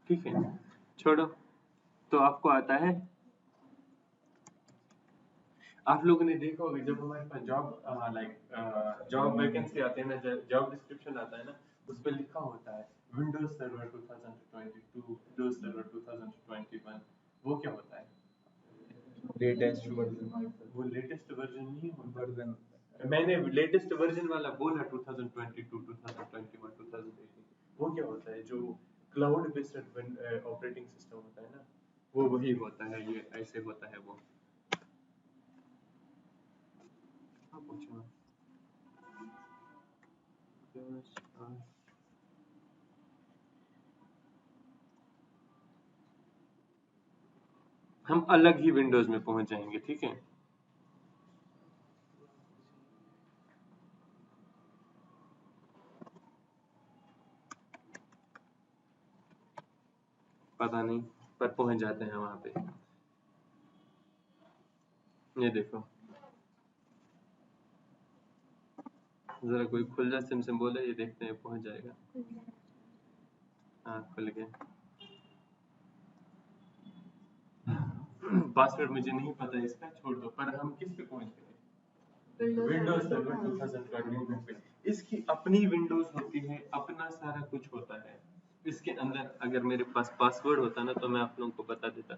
ठीक है, छोड़ो। तो आपको आता है, आप लोगों ने देखा होगा जब हमारे पास जॉब वैकेंसी आते हैं ना, जॉब डिस्क्रिप्शन आता है ना, उस पर लिखा होता है विंडोज सर्वर 2022, विंडोज सर्वर 2021। वो क्या होता है? Latest version. वो लेटेस्ट वर्जन नहीं होता। वर्जन मैंने लेटेस्ट वर्जन वाला बोला 2022, 2021, 2018। वो क्या होता है? जो क्लाउड बेस्ड ऑपरेटिंग सिस्टम होता है ना, वो वही होता है। ये ऐसे होता है वो। हाँ, पूछो। हम अलग ही विंडोज में पहुंच जाएंगे, ठीक है? पता नहीं, पर पहुंच जाते हैं वहां पे। ये देखो, जरा कोई खुल जा सिम बोले, ये देखते हैं पहुंच जाएगा। हाँ, खुल गया। पासवर्ड मुझे नहीं पता इसका, छोड़ दो। पर हम किस पे पहुंच गए? विंडोज सर्वर 2022 पे। इसकी अपनी विंडोज होती है, अपना सारा कुछ होता है इसके अंदर। अगर मेरे पास पासवर्ड होता ना तो मैं आप लोगों को बता देता।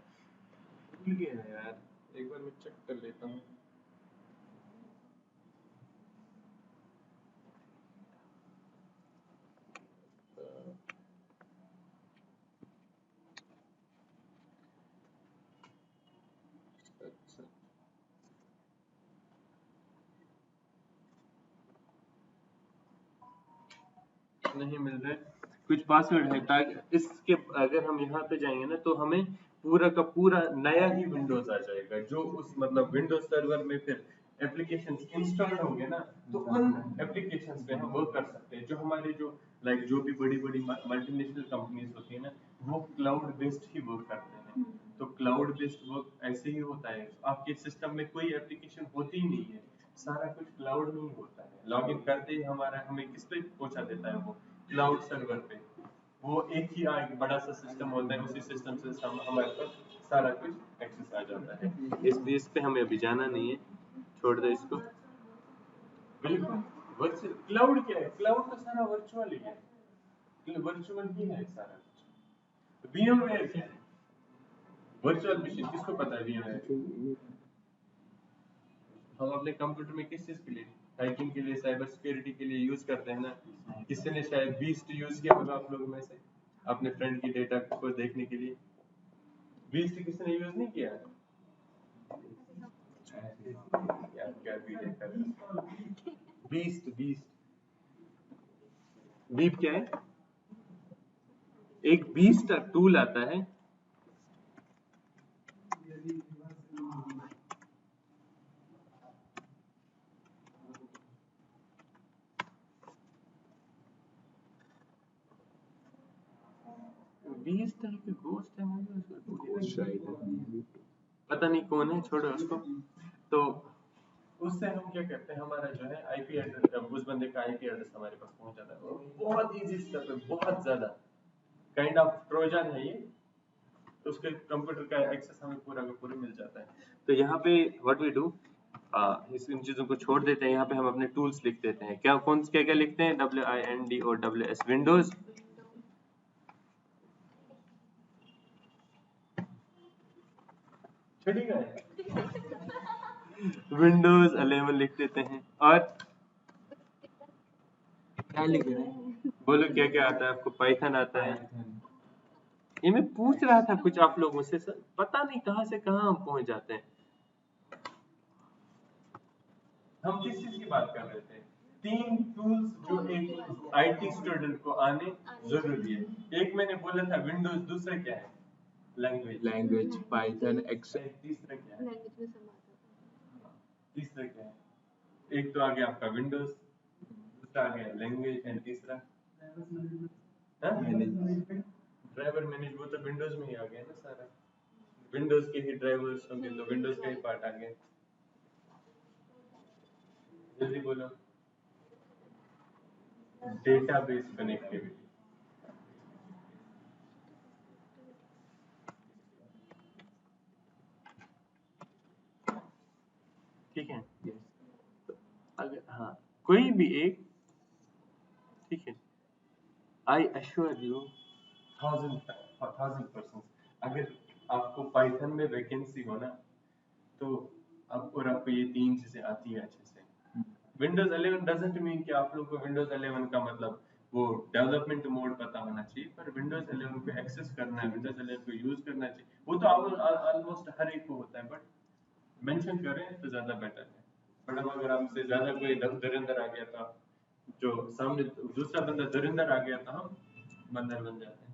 भूल गया यार, एक बार मैं चेक कर लेता हूँ। अच्छा, नहीं मिल रहा है कुछ पासवर्ड है, ताकि इसके अगर हम यहाँ पे जाएंगे ना तो हमें पूरा का पूरा नया ही विंडोज आ जाएगा। जो उस मतलब विंडोज सर्वर में फिर एप्लीकेशंस इंस्टॉल होंगे ना, तो उन एप्लीकेशंस पे हम वर्क कर सकते हैं। जो हमारे जो भी बड़ी बड़ी मल्टीनेशनल कंपनीज होती है ना, वो क्लाउड बेस्ड ही वर्क करते हैं। तो क्लाउड बेस्ड वर्क ऐसे ही होता है। आपके सिस्टम में कोई एप्लीकेशन होती ही नहीं है, सारा कुछ क्लाउड में ही होता है। लॉगिन करते ही हमें किस पे पहुंचा देता है? वो क्लाउड सर्वर पे। वो एक ही बड़ा सा सिस्टम होता है, उसी सिस्टम से हमारे पास सारा कुछ एक्सेस आ जाता है। इसलिए इस पे हमें अभी जाना नहीं है, छोड़ दो इसको। बिल्कुल वर्चुअल क्लाउड क्या है? क्लाउड तो सारा वर्चुअल ही है, वर्चुअल ही है सारा कुछ। VMware क्या है? Virtual machine. किसको पता है VMware? हम अपने कंप्यूटर में किस चीज के लिए, हैकिंग के लिए, साइबर सिक्योरिटी के लिए यूज करते हैं ना। किसी ने शायद बीस्ट यूज किया होगा आप लोगों में से, अपने फ्रेंड की डेटा को देखने के लिए। बीस्ट किसी ने यूज नहीं किया? यार क्या भी देखा बीस्ट बीस्ट बीप क्या है? एक बीस्ट टूल आता है। बीस्ट है कि गोस्ट है, मुझे पता नहीं कौन है, छोड़ो उसको। तो उससे हम क्या करते हैं, हमारा जो है आईपी एड्रेस, उस बंदे का आईपी एड्रेस हमारे पास पहुंच जाता है। बहुत इजी स्टेप है, बहुत ज्यादा काइंड ऑफ ट्रोजन है ये। तो उसके कंप्यूटर का एक्सेस हमें पूरा का पूरा मिल जाता है। तो यहाँ पे व्हाट वी डू, इन चीजों को छोड़ देते हैं। यहाँ पे हम अपने टूल्स लिख देते हैं। क्या क्या लिखते हैं? WIND और WS विंडोज। छठी का है विंडोज 11 लिख देते हैं। और क्या लिख रहे हैं? बोलो क्या क्या आता है आपको? पाइथन आता है। ये मैं पूछ रहा था कुछ आप लोगों से, पता नहीं कहाँ से कहाँ हम पहुंच जाते हैं। हम किस चीज की बात कर रहे थे? 3 टूल्स जो एक आईटी स्टूडेंट को आने जरूरी है। एक मैंने बोला था विंडोज, दूसरा क्या है? Language Python, Excel. तीसरा क्या है? लैंग्वेज में समाता तीसरा क्या है? एक तो आ गया आपका विंडोज, दूसरा आ गया लैंग्वेज, एंड तीसरा ड्राइवर मैनेज। वो तो विंडोज में ही आ गया ना सारा। विंडोज के ही ड्राइवर्स होंगे तो विंडोज का ही पार्ट आ गया। जल्दी बोलो। Database connectivity. हाँ कोई भी एक, ठीक है, आई एश्योर यू 1000%, अगर आपको पाइथन में वैकेंसी हो ना तो अब और आपको ये 3 चीजें आती है अच्छे से। विंडोज 11 डजंट मीन कि आप लोग को विंडोज 11 का मतलब वो डेवलपमेंट मोड पता होना चाहिए, पर विंडोज 11 को एक्सेस करना है, विंडोज 11 को यूज करना चाहिए, वो तो ऑलमोस्ट हर एक को होता है, बट मेंशन करें तो ज्यादा बेटर है। बट अब अगर आपसे ज्यादा कोई दरिंदर आ गया था, जो सामने दूसरा बंदा दरिंदर आ गया था, हम बंदर बन जाते हैं,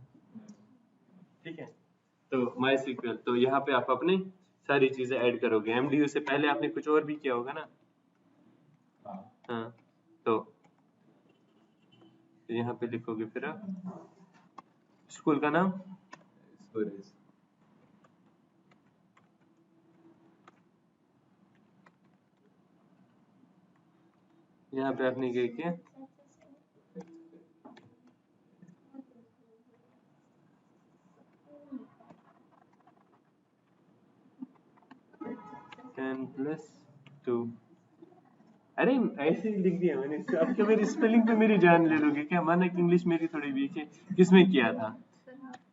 ठीक है। तो माई सीक्वल, तो यहाँ पे आप अपनी सारी चीजें ऐड करोगे। एमडीयू से पहले आपने कुछ और भी किया होगा ना? हाँ, तो यहाँ पे लिखोगे फिर आप स्कूल का नाम, यहाँ पे आपने क्या किया, +2। अरे ऐसे ही लिख दिया मैंने, अब क्या मेरी स्पेलिंग पे मेरी जान ले लोगे क्या? माना कि इंग्लिश मेरी थोड़ी वीक है, किसमें किया था,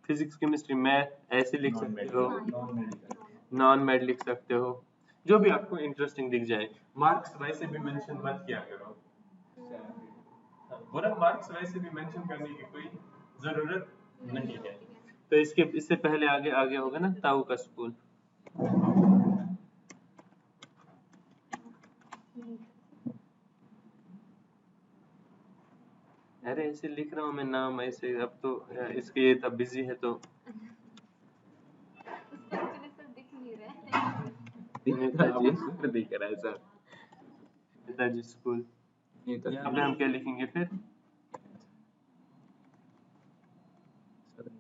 फिजिक्स केमिस्ट्री मैथ, ऐसे लिख सकते हो, नॉन मेड लिख सकते हो, जो भी आपको इंटरेस्टिंग दिख जाए। मार्क्स वैसे भी मेंशन मत किया करो, बोला मार्क्स वैसे भी मेंशन करने की कोई जरूरत नहीं है। तो इससे पहले आगे आगे होगा ना ताऊ का स्कूल, अरे ऐसे लिख रहा हूँ मैं नाम ऐसे, अब तो इसके ये तब बिजी है तो नेताजी दिख रहा है सर, नेताजी स्कूल। यहाँ पे हम क्या लिखेंगे फिर,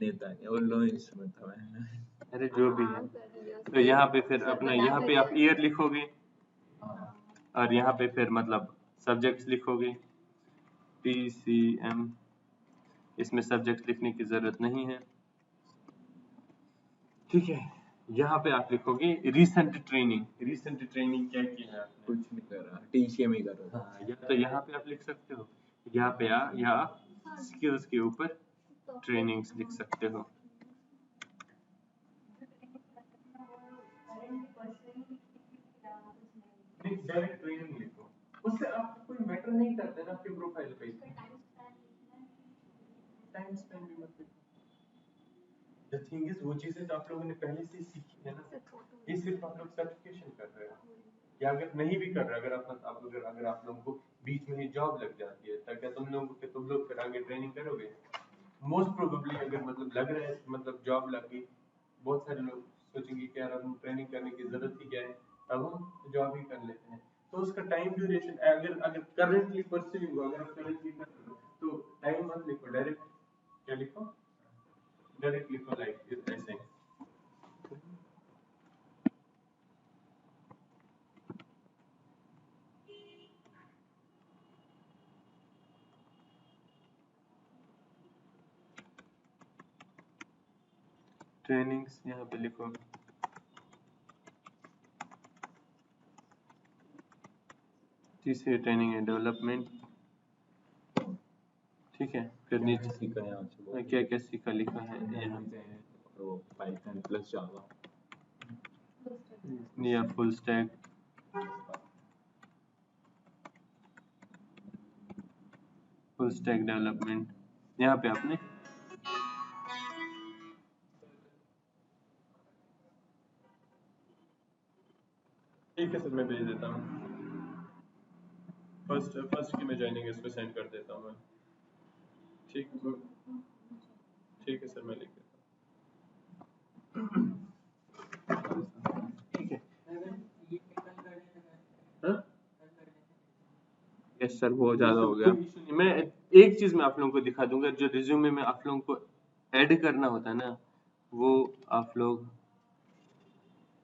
नेताजी और लो इंस्ट्रूमेंट था मैंने, अरे जो भी है। तो यहाँ पे फिर अपना, यहाँ पे आप ईयर लिखोगे, और यहाँ पे फिर मतलब सब्जेक्ट्स लिखोगे, PCM, इसमें सब्जेक्ट लिखने की जरूरत नहीं है, ठीक है। यहाँ पे आप लिखोगे रिसेंट ट्रेनिंग, रिसेंट ट्रेनिंग क्या किया है आपने? कुछ नहीं कर रहा, TCM ही कर रहा। हाँ, या तो यहाँ पे आप लिख सकते हो, यहाँ पे या स्किल्स के ऊपर ट्रेनिंग्स लिख सकते हो। डायरेक्ट ट्रेनिंग लिखो, उससे आपको कोई मैटर नहीं करता है ना आपके प्रोफाइल पे, टाइम स्पेंड भी मत लिखो। द थिंग इज वो चीजें तो आप लोगों ने पहले से सीखी है ना, ये सिर्फ आप लोग सर्टिफिकेशन कर रहे हो, या अगर नहीं भी कर रहे, अगर आप लोगों को बीच में ही जॉब लग जाती है, तो क्या तुम लोग फिर आगे ट्रेनिंग करोगे? मोस्ट प्रोबेबली अगर मतलब लग रहा है, मतलब जॉब लग गई, बहुत सारे लोग सोचेंगे कि यार अब ट्रेनिंग करने की जरूरत ही क्या है, अब हम जॉब ही कर लेते हैं। तो उसका टाइम ड्यूरेशन, अगर करंटली परस्यूइंग हो, अगर आप करंटली कर रहे हो तो टाइम मत लिखो, डायरेक्ट क्या लिखो, डायरेक्ट लिखो लाइक ऐसे। ट्रेनिंग्स यहाँ पे लिखो, तीसरी ट्रेनिंग है डेवलपमेंट, ठीक है। फिर नीचे सीखा है यहाँ से, क्या क्या सीखा लिखा है यहाँ, तो पाइथन प्लस जावा या full stack, full stack development, यहाँ पे आपने ठीक है सर, मैं भेज देता हूँ, फर्स्ट की मैं ज्वाइनिंग इसको सेंड कर देता हूँ मैं, ठीक है सर, मैं लिख देता हूँ, ठीक है। यस सर, बहुत ज्यादा हो गया। मैं एक चीज मैं आप लोगों को दिखा दूंगा, जो रिज्यूमे में आप लोगों को ऐड करना होता है ना, वो आप लोग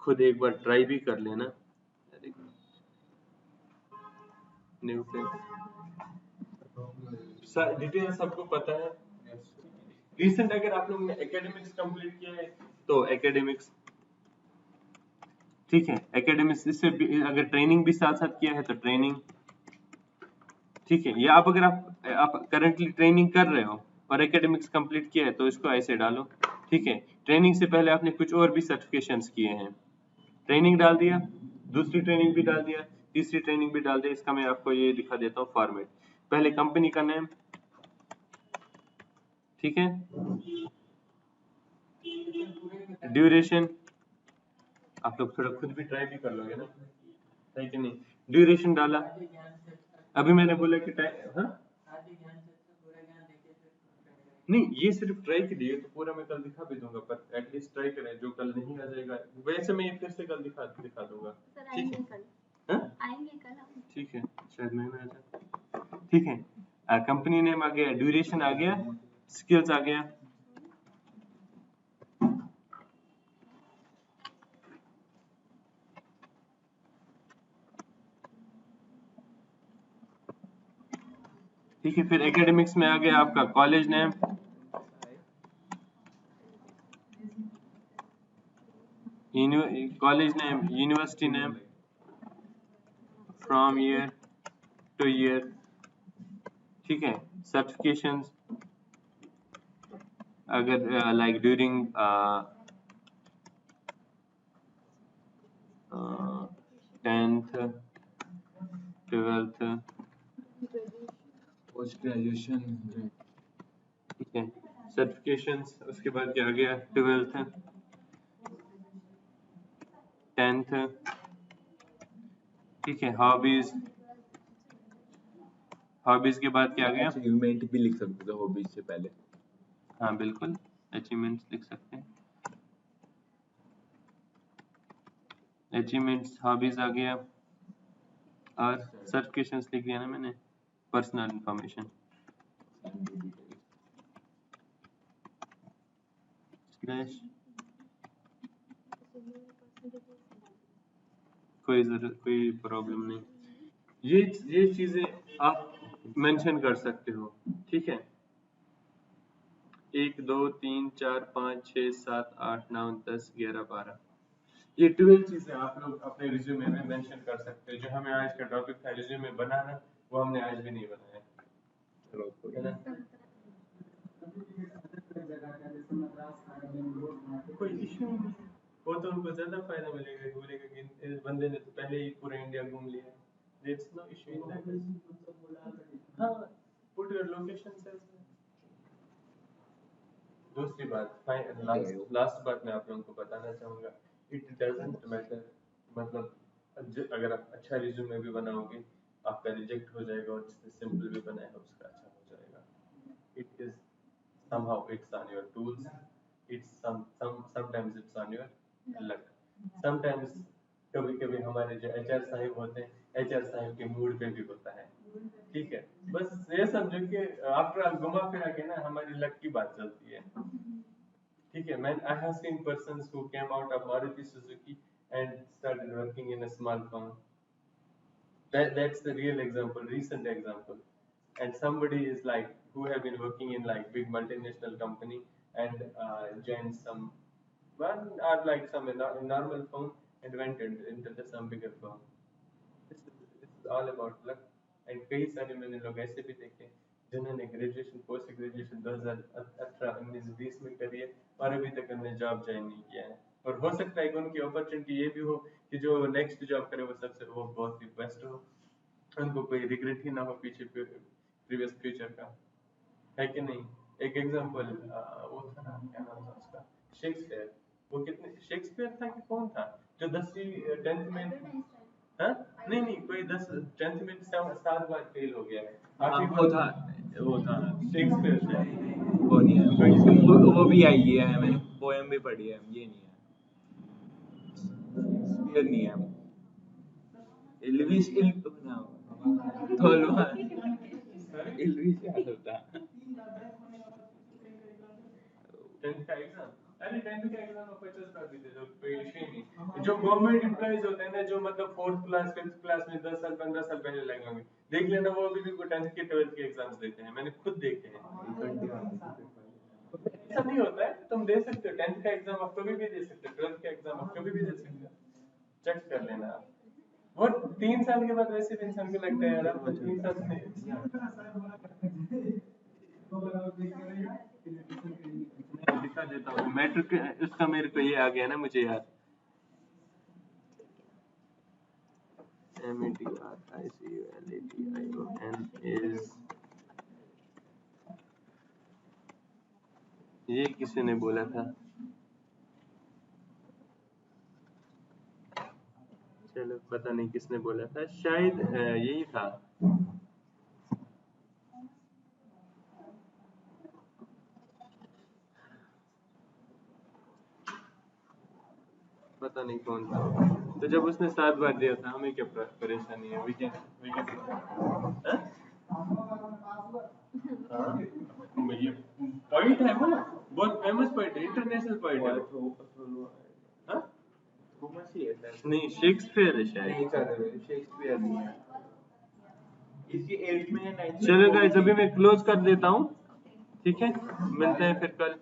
खुद एक बार ट्राई भी कर लेना। न्यू पे डिटेल सबको पता है। रिसेंट अगर आप लोगों ने एकेडमिक्स कंप्लीट किया है तो एकेडमिक्स, ठीक है, एकेडमिक्स, इससे अगर ट्रेनिंग भी साथ साथ किया है तो ट्रेनिंग, ठीक है। या आप अगर आप करंटली ट्रेनिंग कर रहे हो और एकेडमिक्स कंप्लीट किया है तो इसको ऐसे डालो। ठीक है। ट्रेनिंग से पहले आपने कुछ और भी सर्टिफिकेशंस किए हैं, ट्रेनिंग डाल दिया, दूसरी ट्रेनिंग भी डाल दिया, तीसरी ट्रेनिंग भी डाल दिया। इसका मैं आपको ये दिखा देता हूँ फॉर्मेट। पहले कंपनी का नेम, ठीक है, ड्यूरेशन, आप लोग थोड़ा खुद भी ट्राई भी कर लोगे ना, है कि नहीं। ड्यूरेशन डाला, अभी मैंने बोला कि हाँ नहीं, ये सिर्फ ट्राई के लिए, तो पूरा मैं कल दिखा भी दूंगा, पर एटलीस्ट ट्राई करें। जो कल नहीं आ जाएगा वैसे मैं ये फिर से कल दिखा दूंगा। सर ठीक आएंगे है, कल, हाँ आएंगे कल हम। ठीक है, शायद मैं आ जाए। ठीक है। कंपनी नेम आ गया, ड्यूरेशन आ गया, स्किल्स आ गया। ठीक है। फिर एकेडमिक्स में आ गया आपका college name, college name, university name, from year two year. ठीक है। सर्टिफिकेशंस, अगर like during 10th 12th, post graduation. ठीक है। सर्टिफिकेशंस, उसके बाद क्या आ गया, 12th 10th। ठीक है। हॉबीज, हॉबीज के बाद क्या आ गया, अचीवमेंट भी लिख सकते थे हॉबीज से पहले। हाँ बिल्कुल, अचीवमेंट्स लिख सकते हैं। अचीवमेंट्स, हॉबीज आ गया, और सर्टिफिकेशंस लिख दिया ना मैंने, पर्सनल इंफॉर्मेशन स्लैश, कोई प्रॉब्लम नहीं। ये चीजें आप मेंशन कर सकते हो। ठीक है। 1 2 3 4 5 6 7 8 9 10 11 12, ये 12 चीजें आप लोग अपने रिज्यूमे में मेंशन कर सकते हो। जो हमें आज का टॉपिक था रिज्यूमे बनाना, वो हमने आज भी नहीं बनाया, है ना। कोई इशू नहीं है, वो तो उनको ज्यादा फायदा मिलेगा, बोलेगा कि इस बंदे ने तो पहले ही पूरा इंडिया घूम लिया। There's no issue in that. हाँ, put your location as well. दूसरी बात, लास्ट बात मैं आप लोगों को बताना चाहूंगा, इट डजंट मैटर, मतलब अगर आप अच्छा रिज्यूमे भी बनाओगे, आपका रिजेक्ट हो जाएगा, और जिसने सिंपल भी बनाया उसका अच्छा हो जाएगा। It is somehow it's on your tools, it's sometimes it's on your luck, sometimes कभी कभी हमारे जो एचआर साहिब होते हैं, एचआर साहिब के मूड पे भी होता है। ठीक है। बस ये समझो कि आफ्टर ऑल घुमा फिरा के ना हमारी लक की बात चलती है। ठीक है। मैं I have seen persons who came out of Maruti Suzuki and started working in a small firm. That's the real example, recent example. And somebody is like who have been working in like big multinational company and joined some one or like some normal firm and went into some bigger firm. This is all about luck. And कई सारे मैंने लोग ऐसे भी देखे जिन्होंने graduation post graduation 2018-19-20 में करी है और अभी तक उन्होंने जॉब ज्वाइन नहीं किया है। और हो सकता है कि उनकी अपॉर्चुनिटी ये भी हो कि जो नेक्स्ट जॉब करे वो बहुत ही बेस्ट हो, उनको कोई रिग्रेट ही ना हो पीछे प्रीवियस फ्यूचर का, है कि नहीं। एक एग्जांपल, वो था ना, क्या नाम था उसका, शेक्सपियर। वो कितने, शेक्सपियर था कि कौन था जो 10वीं 10th में, हाँ नहीं कोई 10th में 7 बार फेल हो गया है। वो था शेक्सपियर था। वो नहीं है, वो भी आई है, मैंने पोएम भी पढ़ी है, ये नहीं है, शेक्सपियर नहीं है, इल्विश इल्विश याद होता। 10th का एग्जाम, अरे 10th का एग्जाम में 50 कर दीजिए, जो कोई इशू ही नहीं। जो गवर्नमेंट एम्प्लॉइज होते हैं ना, जो मतलब 4th क्लास 5th क्लास में 10 साल 15 साल पहले लगे होंगे, देख लेना वो अभी भी 10th के 12th के एग्जाम्स देते हैं, मैंने खुद देखे हैं। ऐसा नहीं होता है, तुम दे सकते हो 10th का एग्जाम, आप कभी भी दे सकते हो, 12th का एग्जाम आप कभी भी दे सकते हो, चेक कर लेना आप। और 3 साल के बाद वैसे भी इंसान को लगता है यार अब 3 साल से दिखा देता हूँ मैट्रिक उसका मेरे को ये आ गया ना मुझे याद METRICULATION is ये किसी ने बोला था चलो पता नहीं किसने बोला था शायद यही था पता नहीं कौन था तो जब उसने 7 बार दिया था हमें क्या परेशानी है वी कैन ये पॉइंट है वो बहुत फेमस पॉइंट है इंटरनेशनल पॉइंट है हाँ? नहीं शेक्सपियर है शायद शेक्सपियर नहीं है इसकी 8 में या 9 में चलो गाइस अभी मैं क्लोज कर देता हूँ ठीक है मिलते हैं फिर कल